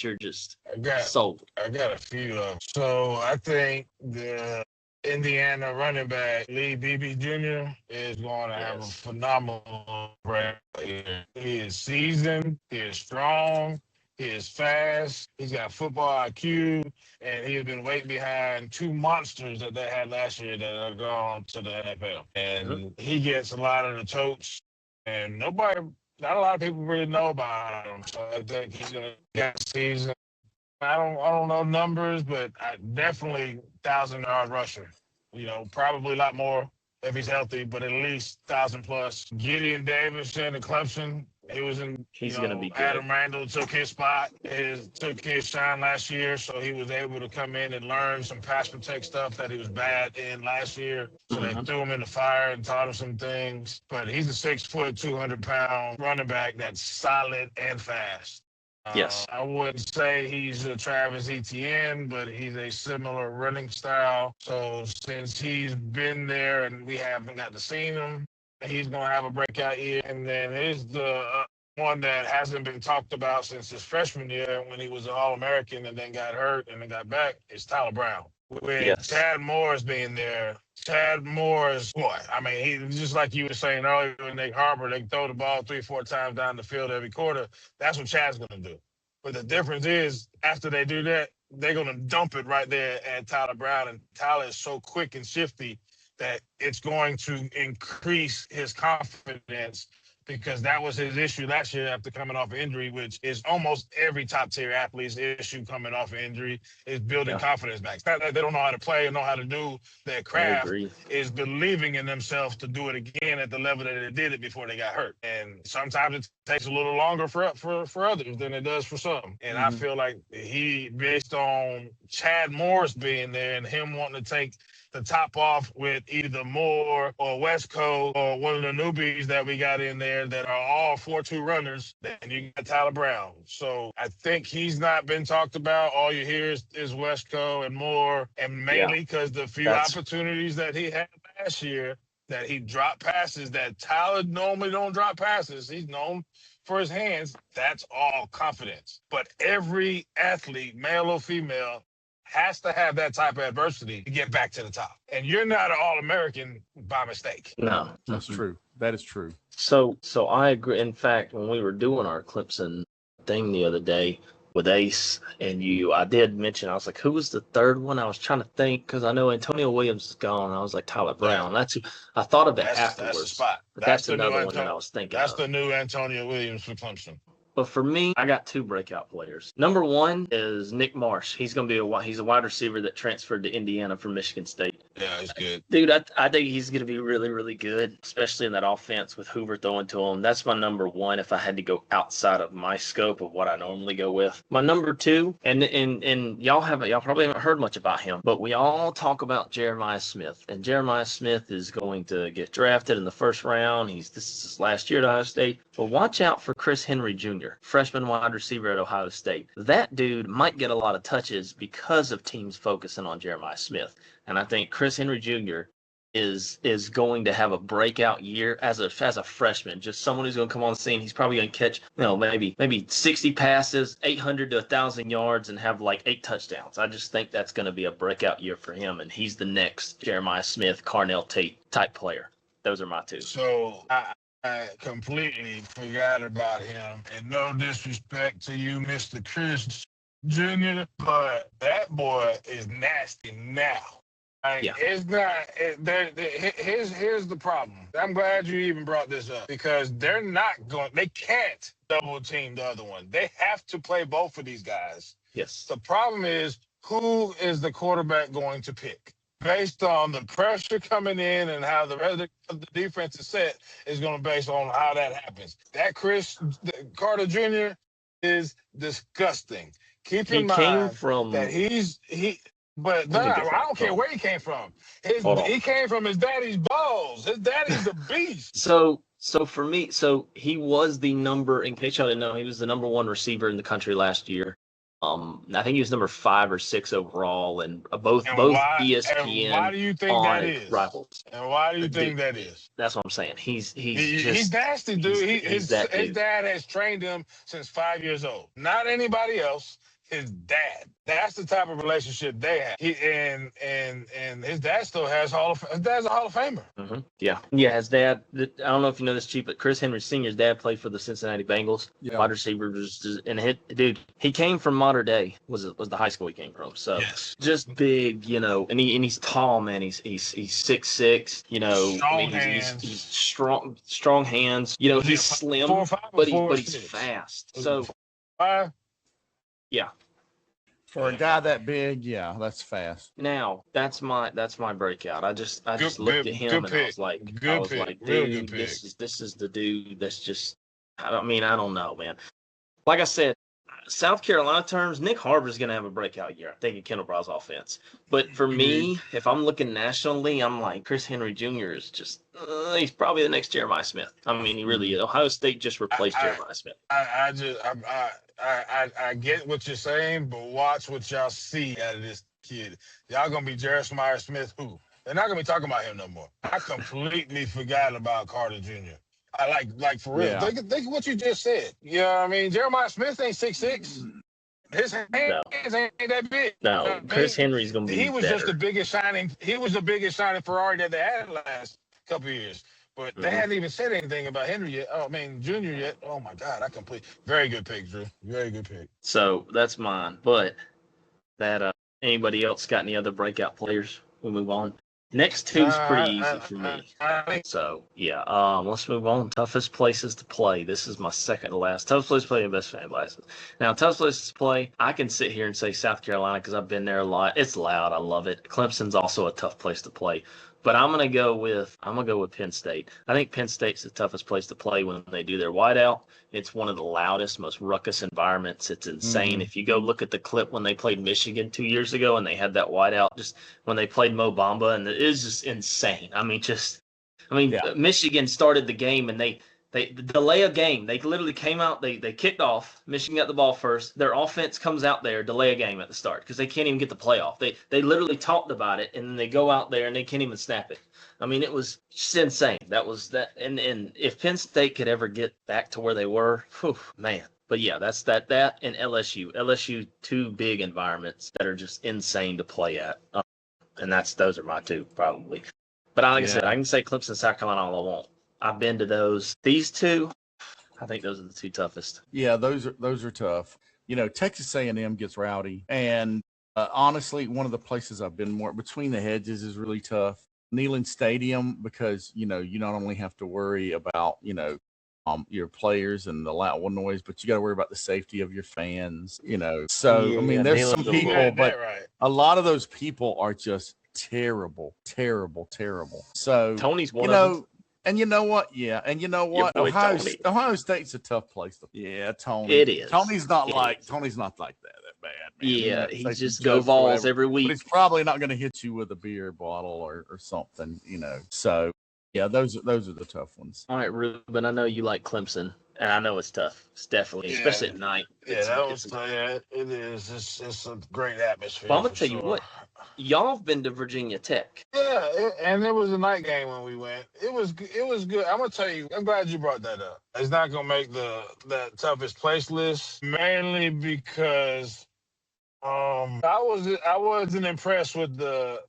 you're just sold? I got a few of them. So I think the Indiana running back Lee Beebe Jr. is going to have a phenomenal break. He is seasoned, he is strong, he is fast, he's got football IQ, and he has been waiting behind 2 monsters that they had last year that are gone to the NFL. And he gets a lot of the totes, and not a lot of people really know about him. So I think he's going to get a season. I don't know numbers, but I definitely 1,000-yard rusher. Probably a lot more if he's healthy, but at least 1,000 plus. Gideon Davis in Clemson. He's going to be good. Adam Randall took his spot, took his shine last year, so he was able to come in and learn some pass protect stuff that he was bad in last year. So they threw him in the fire and taught him some things. But he's a 6-foot, 200-pound running back that's solid and fast. Yes. I wouldn't say he's a Travis Etienne, but he's a similar running style. So since he's been there and we haven't got to see him, he's going to have a breakout year. And then here's the one that hasn't been talked about since his freshman year when he was an All-American and then got hurt and then got back is Tyler Brown. With Chad Morris being there, Chad Morris, he just like you were saying earlier with Nick Harbor, they throw the ball 3-4 times down the field every quarter. That's what Chad's going to do. But the difference is after they do that, they're going to dump it right there at Tyler Brown. And Tyler is so quick and shifty that it's going to increase his confidence because that was his issue last year after coming off injury, which is almost every top-tier athlete's issue coming off of injury is building confidence back. It's not that they don't know how to play and know how to do their craft. Is believing in themselves to do it again at the level that they did it before they got hurt. And sometimes it takes a little longer for others than it does for some. And I feel like based on Chad Morris being there and him wanting to take the top off with either Moore or Westco or one of the newbies that we got in there that are all 4.2 runners, then you got Tyler Brown. So I think he's not been talked about. All you hear is Westco and Moore, and mainly because the few opportunities that he had last year that he dropped passes that Tyler normally don't drop passes. He's known for his hands. That's all confidence. But every athlete, male or female, has to have that type of adversity to get back to the top. And you're not an All-American by mistake. No. That's true. That is true. So I agree. In fact, when we were doing our Clemson thing the other day with Ace and you, I did mention, I was like, who was the third one? I was trying to think because I know Antonio Williams is gone. I was like, Tyler Brown. That's who I thought of it afterwards. That's the spot. But that's another one that I was thinking That's the new Antonio Williams for Clemson. But for me, I got 2 breakout players. Number 1 is Nick Marsh. He's going to be he's a wide receiver that transferred to Indiana from Michigan State. Yeah, he's good. Dude, I think he's going to be really, really good, especially in that offense with Hoover throwing to him. That's my number one if I had to go outside of my scope of what I normally go with. My number two, and y'all probably haven't heard much about him, but we all talk about Jeremiah Smith. And Jeremiah Smith is going to get drafted in the first round. This is his last year at Ohio State. But watch out for Chris Henry Jr., freshman wide receiver at Ohio State. That dude might get a lot of touches because of teams focusing on Jeremiah Smith. And I think Chris Henry Jr. is going to have a breakout year as a freshman. Just someone who's going to come on the scene. He's probably going to catch, maybe 60 passes, 800 to 1,000 yards, and have like 8 touchdowns. I just think that's going to be a breakout year for him, and he's the next Jeremiah Smith, Carnell Tate type player. Those are my two. So I completely forgot about him, and no disrespect to you, Mr. Chris Jr., but that boy is nasty now. It's not. Here's the problem. I'm glad you even brought this up because they can't double team the other one. They have to play both of these guys. Yes. The problem is who is the quarterback going to pick? Based on the pressure coming in and how the rest of the defense is set is going to base on how that happens. That Carter Jr. is disgusting. Keep in mind that But I don't care where he came from. He came from his daddy's balls. His daddy's a beast. So for me, he was in case y'all didn't know, he was the number 1 receiver in the country last year. I think he was number 5 or 6 overall, and both ESPN. And why do you think that is? Rivals. And why do you think that is? That's what I'm saying. He's nasty, dude. His dude. dad has trained him since 5 years old. Not anybody else. His dad. That's the type of relationship they have. And his dad still has his dad's a Hall of Famer. Mm-hmm. Yeah. His dad. I don't know if you know this, Chief, but Chris Henry Sr.'s dad played for the Cincinnati Bengals. Yeah. Wide receiver, he came from Mater Dei. Was the high school he came from? So just big, and he's tall, man. He's 6'6". Strong hands. He's strong hands. He's slim, 4'5" but he's fast. So. Yeah. For a guy that big, that's fast. Now, that's my breakout. I just looked at him and I was like, dude, this is the dude that's just. I don't know, man. Like I said, South Carolina terms, Nick Harbor's going to have a breakout year, I think, in Kendall Brow's offense. But for me, if I'm looking nationally, I'm like, Chris Henry Jr. is just, he's probably the next Jeremiah Smith. He really is. Ohio State just replaced Jeremiah Smith. I get what you're saying, but watch what y'all see out of this kid. Y'all going to be Jeremiah Smith who? They're not going to be talking about him no more. I completely forgot about Carter Jr. I like for real. Yeah. Think of what you just said. You know what I mean? Jeremiah Smith ain't 6'6". His hands ain't that big. No, Chris Henry's gonna be. He was just the biggest shining. He was the biggest shining Ferrari that they had last couple of years. But they hadn't even said anything about Henry yet. Junior yet. Oh my God, very good pick, Drew. Very good pick. So that's mine. But that anybody else got any other breakout players? We'll move on. Next two's pretty easy for me. So, let's move on. Toughest places to play. This is my second to last. Toughest place to play and best fan bases. Now, toughest places to play, I can sit here and say South Carolina because I've been there a lot. It's loud. I love it. Clemson's also a tough place to play. But I'm gonna go with Penn State. I think Penn State's the toughest place to play when they do their whiteout. It's one of the loudest, most ruckus environments. It's insane. Mm-hmm. If you go look at the clip when they played Michigan 2 years ago and they had that whiteout, just when they played Mo Bamba, and it is just insane. Michigan started the game and they delay a game. They literally came out, they kicked off. Michigan got the ball first. Their offense comes out there, delay a game at the start because they can't even get the playoff. They literally talked about it, and then they go out there and they can't even snap it. It was just insane. That was that. And if Penn State could ever get back to where they were, man. But yeah, that's that and LSU. LSU, two big environments that are just insane to play at. And those are my two probably. But like I said, I can say Clemson, South Carolina all I want. I've been to those. These two, I think those are the two toughest. Yeah, those are tough. Texas A&M gets rowdy, and honestly, one of the places I've been more between the hedges is really tough. Neyland Stadium, because you not only have to worry about your players and the loud noise, but you got to worry about the safety of your fans. So there's some people, but a lot of those people are just terrible, terrible, terrible. So Tony's one of them. And you know what? Yeah, and you know what? Ohio State's a tough place to. Yeah, Tony. It is. Tony's not like that bad, man. Yeah, he just go balls every week. But he's probably not going to hit you with a beer bottle or something, So yeah, those are the tough ones. All right, Ruben, I know you like Clemson, and I know it's tough. It's definitely, especially at night. Yeah, it is. It's a great atmosphere. Well, I'm gonna tell you what, y'all have been to Virginia Tech. Yeah, and it was a night game when we went. It was good. I'm gonna tell you. I'm glad you brought that up. It's not gonna make that toughest place list, mainly because I wasn't impressed with the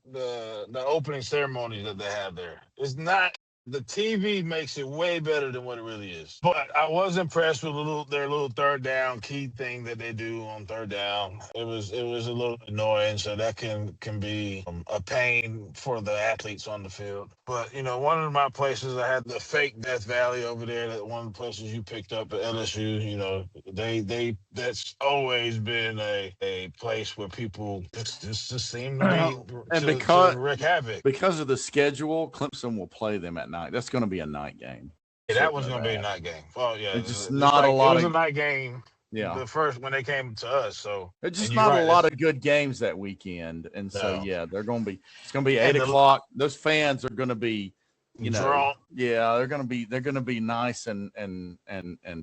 opening ceremony that they have there. It's not. The TV makes it way better than what it really is. But I was impressed with their little third down key thing that they do on third down. It was a little annoying, so that can be a pain for the athletes on the field. But one of my places, I had the fake Death Valley over there. That one of the places you picked up at LSU. They that's always been a place where people just seem to be to wreak havoc. Because of the schedule, Clemson will play them at night. That's going to be a night game. Yeah, that was going to be a night game. Oh yeah, it's just not a lot. It was a night game. Yeah, the first when they came to us. So it's just not a lot of good games that weekend, and so yeah, they're going to be. It's going to be 8 o'clock. Those fans are going to be, drunk. Yeah, they're going to be nice and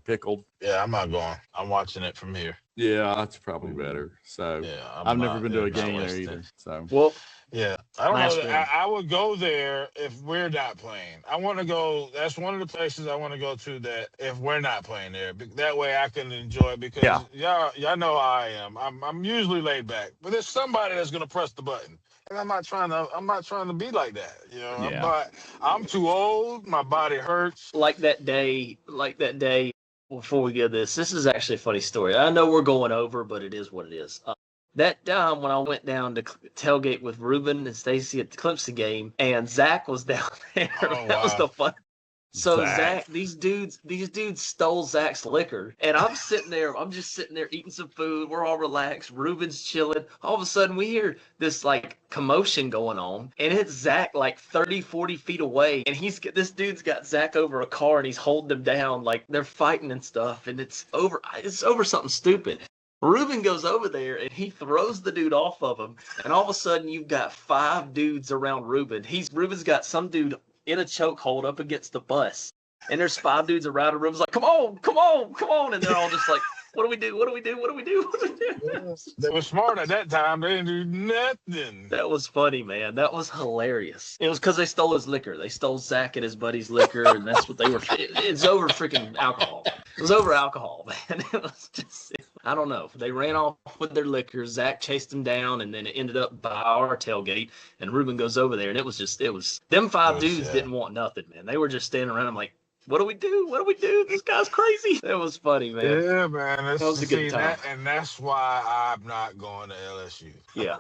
pickled. Yeah, I'm not going. I'm watching it from here. Yeah, that's probably better. So yeah, I've never been to a game there either. So well. Yeah, I don't know. I would go there if we're not playing. I want to go. That's one of the places I want to go to. That if we're not playing there, that way I can enjoy it because y'all know how I am. I'm usually laid back, but there's somebody that's gonna press the button, and I'm not trying to be like that. I'm too old. My body hurts. Like that day. Before we get this is actually a funny story. I know we're going over, but it is what it is. That time when I went down to tailgate with Ruben and Stacy at the Clemson game, and Zach was down there. That was the fun. So Zach, these dudes stole Zach's liquor, and I'm just sitting there eating some food. We're all relaxed. Ruben's chilling. All of a sudden, we hear this like commotion going on, and it's Zach like 30, 40 feet away, and this dude's got Zach over a car, and he's holding him down like they're fighting and stuff, and it's over something stupid. Ruben goes over there and he throws the dude off of him, and all of a sudden you've got 5 dudes around Ruben. Ruben's got some dude in a chokehold up against the bus, and there's 5 dudes around him. Ruben's like, "Come on!" And they're all just like, "What do we do? What do we do? What do we do?" They were smart at that time. They didn't do nothing. That was funny, man. That was hilarious. It was because they stole his liquor. They stole Zach and his buddy's liquor, and that's what they were. It's over freaking alcohol. It was over alcohol, man. It was just. I don't know. They ran off with their liquor. Zach chased them down, and then it ended up by our tailgate. And Ruben goes over there, and it was them 5 dudes didn't want nothing, man. They were just standing around. I'm like, what do we do? What do we do? This guy's crazy. It was funny, man. Yeah, man. That was a good time. And that's why I'm not going to LSU. Yeah.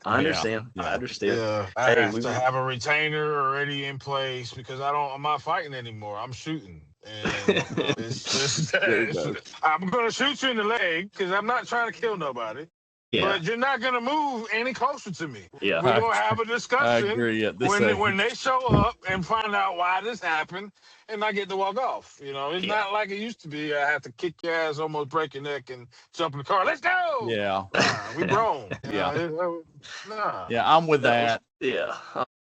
I understand. Yeah. I understand. Yeah. I have to have a retainer already in place because I'm not fighting anymore. I'm shooting. And I'm going to shoot you in the leg because I'm not trying to kill nobody. Yeah. But you're not going to move any closer to me. Yeah. We're going to have a discussion I agree. when they show up and find out why this happened, and I get to walk off. It's not like it used to be. I have to kick your ass, almost break your neck, and jump in the car. Let's go. Yeah. We grown. Yeah, I'm with that. Yeah.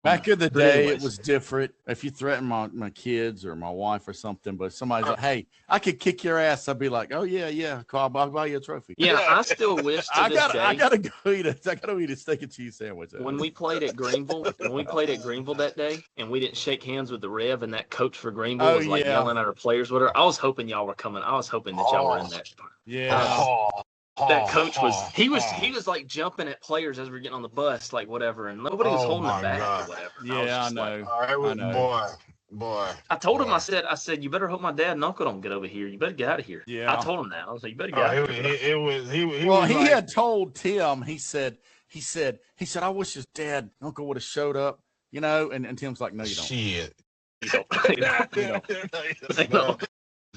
Back in the day, it was different. If you threaten my kids or my wife or something, but somebody's like, "Hey, I could kick your ass," I'd be like, "Oh yeah, I'll buy you a trophy." Yeah, I still wish. I gotta go eat a steak and cheese sandwich. When we played at Greenville, that day, and we didn't shake hands with the Rev, and that coach for Greenville was like yelling at our players with her. I was hoping y'all were coming. I was hoping that y'all were in that part. Yeah. That coach he was like jumping at players as we were getting on the bus, like whatever, and nobody was holding him back or whatever. Yeah, I know. I know. Boy. I told him, I said, you better hope my dad and uncle don't get over here. You better get out of here. Yeah. I told him that. I was like, you better get out of here. He had told Tim, he said, I wish his dad and uncle would have showed up, and Tim's like, no, you don't. Shit. You don't.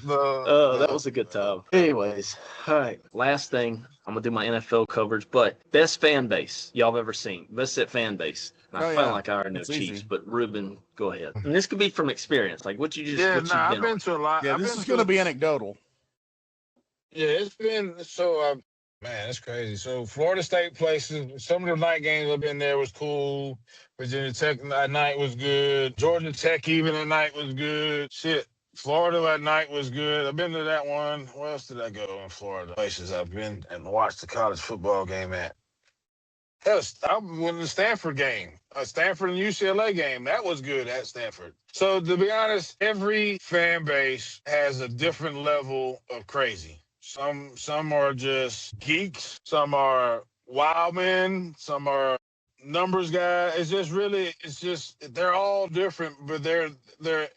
That was a good time. Anyways, all right. Last thing, I'm gonna do my NFL coverage, but best fan base y'all have ever seen. Best set fan base. And I feel like I already know Chiefs, easy. but Ruben, go ahead. And this could be from experience, like what you just. Yeah, what you've I've been to a lot. Yeah, this is going to be anecdotal. Yeah, it's been so. Man, it's crazy. So Florida State places. Some of the night games I've been there was cool. Virginia Tech at night was good. Georgia Tech even at night was good. Shit. Florida at night was good. I've been to that one. Where else did I go in Florida? Places I've been and watched the college football game at. Hell, I went to the Stanford game, a Stanford and UCLA game. That was good at Stanford. So to be honest, every fan base has a different level of crazy. Some are just geeks. Some are wild men. Some are numbers guys. It's just they're all different, but they're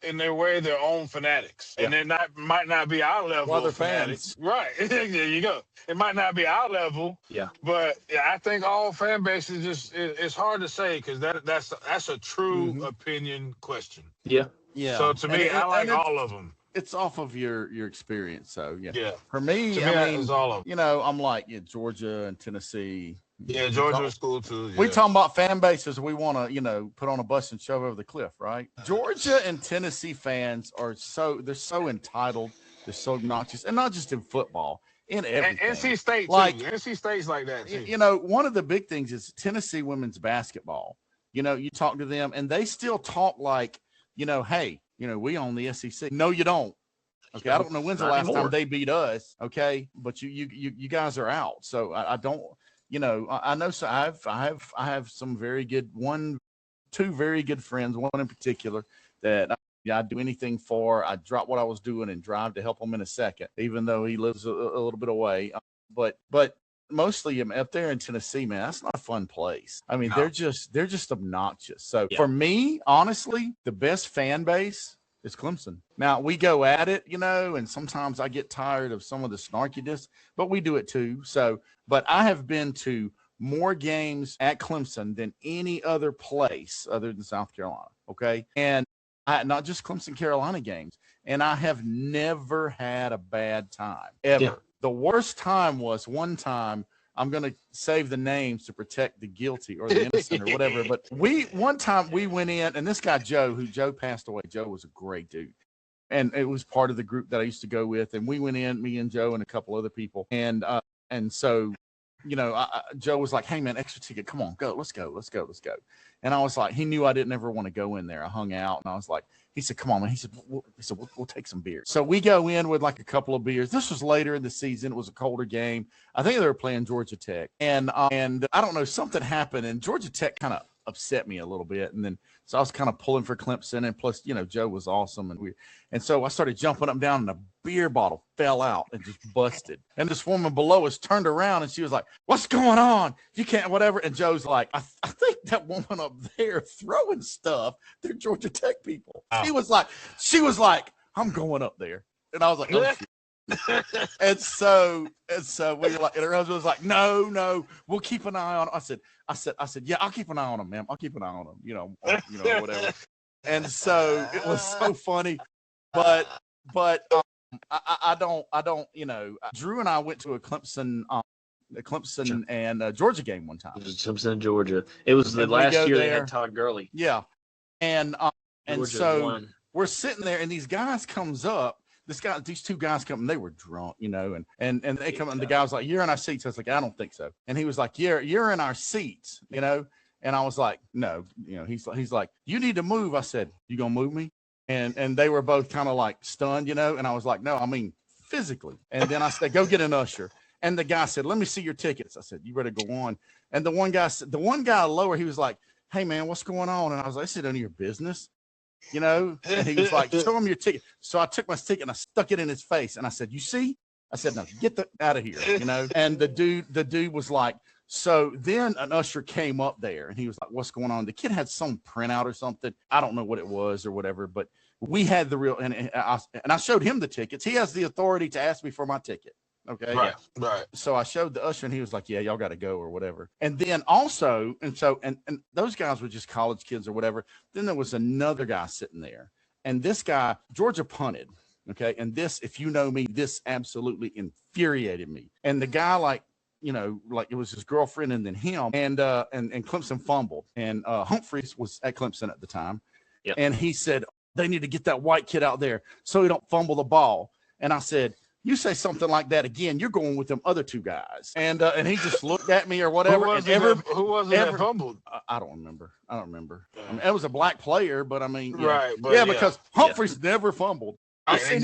in their way their own fanatics, and they're might not be our level of fanatics. Right. There you go. It might not be our level. Yeah. But I think all fan bases it's hard to say because that's a true opinion question. Yeah. Yeah. So to me, I like all of them. It's off of your experience. So yeah. For me, I mean, it's all of them. I'm like Georgia and Tennessee. Yeah, Georgia was cool too. Yeah. We talking about fan bases we want to, put on a bus and shove over the cliff, right? Georgia and Tennessee fans they're so entitled, they're so obnoxious, and not just in football, in everything. And NC State too. NC State's like that too. One of the big things is Tennessee women's basketball. You talk to them and they still talk like, hey, we own the SEC. No, you don't. Okay, I don't know when's the last time they beat us. Okay, but you guys are out. So I don't. I know. So I have some very good two very good friends. One in particular that I'd do anything for. I'd drop what I was doing and drive to help him in a second, even though he lives a little bit away. But mostly up there in Tennessee, man, that's not a fun place. I mean, they're just obnoxious. So for me, honestly, the best fan base is Clemson. Now we go at it, and sometimes I get tired of some of the snarkiness, but we do it too. So, but I have been to more games at Clemson than any other place other than South Carolina. Okay. And not just Clemson, Carolina games. And I have never had a bad time ever. Yeah. The worst time was one time. I'm going to save the names to protect the guilty or the innocent or whatever. But one time we went in, and this guy, Joe passed away. Joe was a great dude. And it was part of the group that I used to go with. And we went in, me and Joe and a couple other people. And so, Joe was like, hey, man, extra ticket. Come on, go. Let's go. And I was like, he knew I didn't ever want to go in there. I hung out, and I was like, he said, come on, man. He said, we'll take some beers. So we go in with like a couple of beers. This was later in the season. It was a colder game. I think they were playing Georgia Tech. And I don't know, something happened, and Georgia Tech kind of upset me a little bit. And then so I was kind of pulling for Clemson, and plus, Joe was awesome. And so I started jumping up and down, and a beer bottle fell out and just busted. And this woman below us turned around, and she was like, what's going on? You can't, whatever. And Joe's like, I think that woman up there throwing stuff, they're Georgia Tech people. Wow. She was like, I'm going up there. And I was like, oh, shit. and so we were like, and her husband was like, no, we'll keep an eye on it. I said, yeah, I'll keep an eye on him, ma'am. I'll keep an eye on him, whatever. And so it was so funny, but I don't, Drew and I went to a Clemson and Georgia game one time. Clemson and Georgia. It was the last year they had Todd Gurley. Yeah. And so won. We're sitting there, and these guys comes up. These two guys come, and they were drunk, and they come, and the guy was like, "You're in our seats." I was like, "I don't think so." And he was like, "You're in our seats," And I was like, "No," He's like, "You need to move." I said, "You gonna move me?" And they were both kind of like stunned, And I was like, "No, I mean physically." And then I said, "Go get an usher." And the guy said, "Let me see your tickets." I said, "You better go on." And the one guy lower, he was like, "Hey man, what's going on?" And I was like, "Is it none of your business?" And he was like, "Show him your ticket." So I took my ticket and I stuck it in his face. And I said, "You see?" I said, "No, get out of here." And the dude was like, so then an usher came up there and he was like, "What's going on?" The kid had some printout or something. I don't know what it was or whatever, but we had the real, and I showed him the tickets. He has the authority to ask me for my ticket. Okay. Right. So I showed the usher and he was like, "Yeah, y'all got to go," or whatever. And then also, and those guys were just college kids or whatever. Then there was another guy sitting there, and this guy, Georgia punted. Okay. And this, if you know me, this absolutely infuriated me. And the guy, like it was his girlfriend and then him, and Clemson fumbled, and Humphreys was at Clemson at the time. Yep. And he said, they need to get that white kid out there so he don't fumble the ball. And I said, you say something like that again, you're going with them other two guys. And he just looked at me or whatever. Who was it that fumbled? I don't remember. I mean, it was a black player, but I mean, right? But because Humphreys never fumbled. I've seen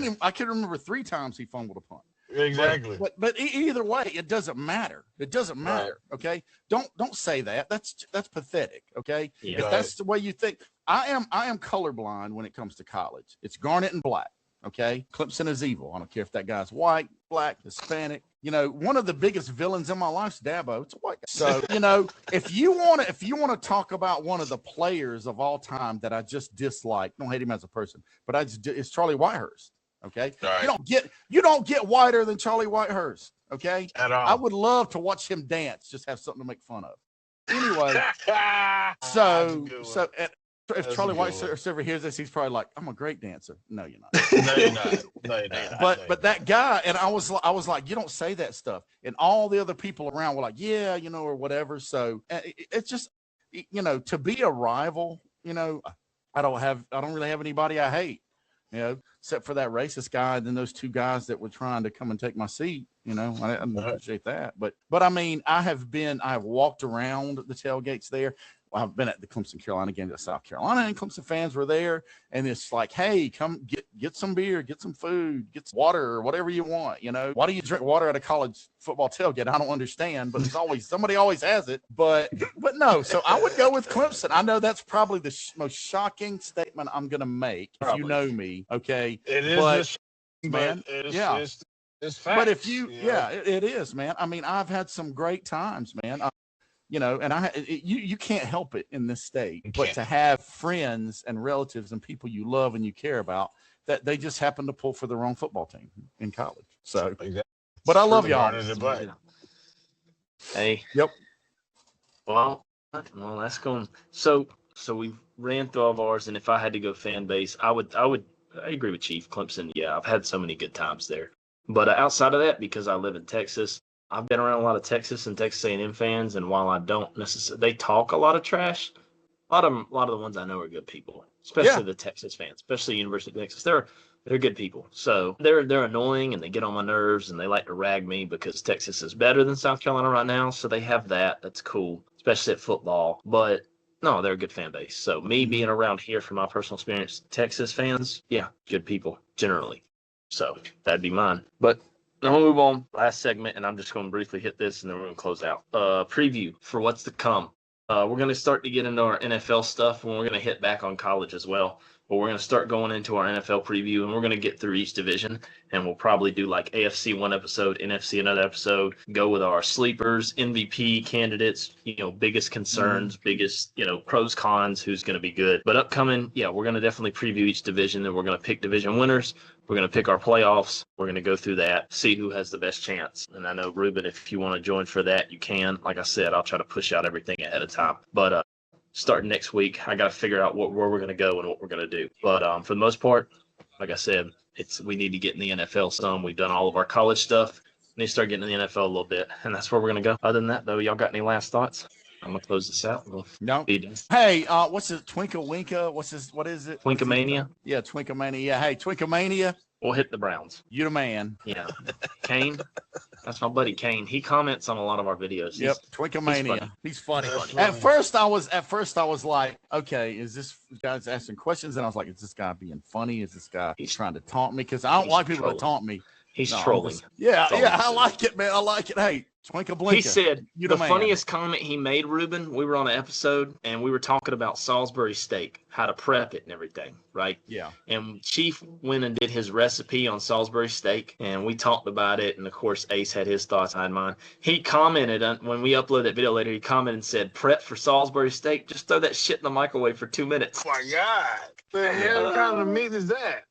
him. I can remember 3 times he fumbled a punt. Exactly. But either way, it doesn't matter. It doesn't matter. Right. Okay. Don't say that. That's pathetic. Okay. Yeah. If that's the way you think, I am colorblind when it comes to college. It's garnet and black. Okay. Clemson is evil. I don't care if that guy's white, black, Hispanic. One of the biggest villains in my life is Dabo. It's a white guy. So, if you want to talk about one of the players of all time that I just dislike, don't hate him as a person, but it's Charlie Whitehurst. Okay. Right. You don't get whiter than Charlie Whitehurst. Okay. At all. I would love to watch him dance, just have something to make fun of. Anyway, if Charlie Whitehurst ever hears this, he's probably like, I'm a great dancer. No, you're not. No, you're not. No, you're not. But that guy, and I was like, you don't say that stuff. And all the other people around were like, yeah, or whatever. So it's just, to be a rival, I don't really have anybody I hate. Except for that racist guy, and then those 2 guys that were trying to come and take my seat. I appreciate that. But I mean, I have walked around the tailgates there. I've been at the Clemson Carolina game at South Carolina, and Clemson fans were there. And it's like, hey, come get some beer, get some food, get some water, or whatever you want. Why do you drink water at a college football tailgate? I don't understand, but somebody always has it. But no, so I would go with Clemson. I know that's probably the most shocking statement I'm going to make if you know me. Okay, it is, man. It's facts, but if it is, man. I mean, I've had some great times, man. And you can't help it in this state, but to have friends and relatives and people you love and you care about, that they just happen to pull for the wrong football team in college. So, but I love y'all. Hey. Yep. Well, that's going. So we ran through all of ours, and if I had to go fan base, I agree with Chief Clemson. Yeah, I've had so many good times there. But outside of that, because I live in Texas, I've been around a lot of Texas and Texas A&M fans, and while I don't necessarily, they talk a lot of trash. A lot of the ones I know are good people, especially the Texas fans, especially University of Texas. They're good people. So they're annoying and they get on my nerves and they like to rag me because Texas is better than South Carolina right now. So they have that. That's cool, especially at football. But no, they're a good fan base. So me being around here from my personal experience, Texas fans, yeah, good people generally. So that'd be mine. But I'm going to move on. Last segment, and I'm just going to briefly hit this, and then we're going to close out. Preview for what's to come. We're going to start to get into our NFL stuff, and we're going to hit back on college as well. But we're going to start going into our NFL preview, and we're going to get through each division, and we'll probably do like AFC one episode, NFC another episode, go with our sleepers, MVP candidates, biggest concerns, biggest, pros, cons, who's going to be good. But upcoming, we're going to definitely preview each division, and we're going to pick division winners. We're going to pick our playoffs. We're going to go through that, see who has the best chance. And I know, Ruben, if you want to join for that, you can. Like I said, I'll try to push out everything ahead of time. But starting next week, I got to figure out where we're going to go and what we're going to do. But for the most part, like I said, we need to get in the NFL some. We've done all of our college stuff. We need to start getting in the NFL a little bit. And that's where we're going to go. Other than that, though, y'all got any last thoughts? I'm going to close this out. No. Hey, what's this? Twinkle Winka? What is it? Twinkamania? Yeah, Twinkamania. Yeah, hey, Twinkamania. We'll hit the Browns. You the man. Yeah. Kane. That's my buddy Kane. He comments on a lot of our videos. Yep. Twinkamania. He's funny. At first I was like, okay, is this guy's asking questions? And I was like, is this guy being funny? Is this guy trying to taunt me? Because I don't like people to taunt me. He's trolling. I like it, man. I like it. Hey, Twinkle Blinka. He said the funniest comment he made, Ruben, we were on an episode and we were talking about Salisbury steak, how to prep it and everything, right? Yeah. And Chief went and did his recipe on Salisbury steak and we talked about it. And of course, Ace had his thoughts, I had mine. He commented when we uploaded that video later, he commented and said, prep for Salisbury steak, just throw that shit in the microwave for 2 minutes. Oh my God. The hell kind of meat is that?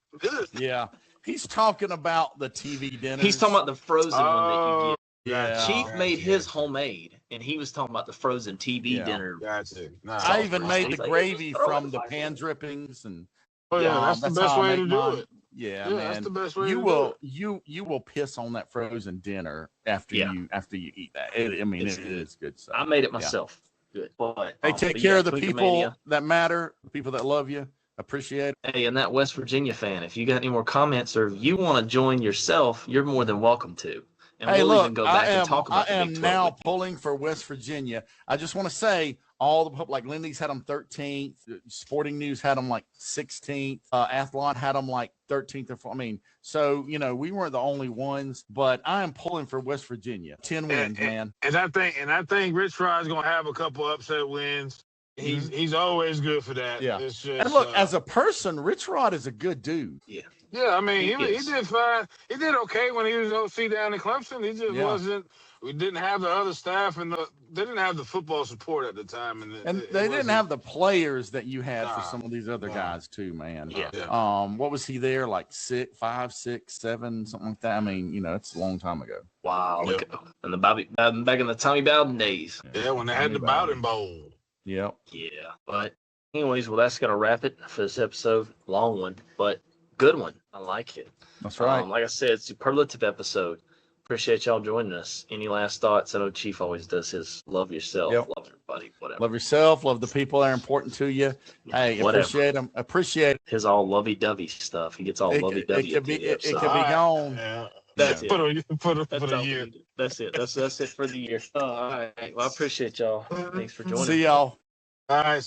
Yeah. He's talking about the TV dinner. He's talking about the frozen one that you get. Yeah. Chief made his homemade, and he was talking about the frozen TV dinner. Gotcha. I even made the gravy from the pan drippings, and that's the best way to do it. Yeah, man. That's the best way you to will do it. you will piss on that frozen dinner after you eat that. It is good stuff. I made it myself. Good. But, hey, take care of the people that matter, the people that love you. Appreciate it. Hey, and that West Virginia fan, if you got any more comments or if you want to join yourself, you're more than welcome to. And hey, we'll look, even go back and talk about I am the Big 12 now pulling for West Virginia. I just want to say all the like Lindy's had them 13th, Sporting News had them like 16th, Athlon had them like 13th or 4th. I mean, so we weren't the only ones, but I am pulling for West Virginia. 10 wins, man. And I think Rich Rod's gonna have a couple upset wins. He's always good for that. Yeah. It's just, and look, as a person, Rich Rod is a good dude. Yeah. Yeah, I mean, he did fine. He did okay when he was OC down in Clemson. He just wasn't. We didn't have the other staff and they didn't have the football support at the time, and they didn't have the players that you had for some of these other guys too, man. Yeah. What was he there like 5, 6, 7, something like that? I mean, it's a long time ago. Wow. Look, and the back in the Tommy Bowden days. Yeah, when they had the Bowden Bowl. Yep. Yeah. But anyways, well, that's gonna wrap it for this episode. Long one, but good one. I like it. That's right. Like I said, superlative episode. Appreciate y'all joining us. Any last thoughts? I know Chief always does his love yourself, love everybody, whatever. Love yourself, love the people that are important to you. Hey, appreciate them. Appreciate his all lovey-dovey stuff. He gets all lovey-dovey. It could be gone. Yeah. That's it. For the year. That's it. That's it for the year. All right. Well, I appreciate y'all. Thanks for joining. See y'all. All right.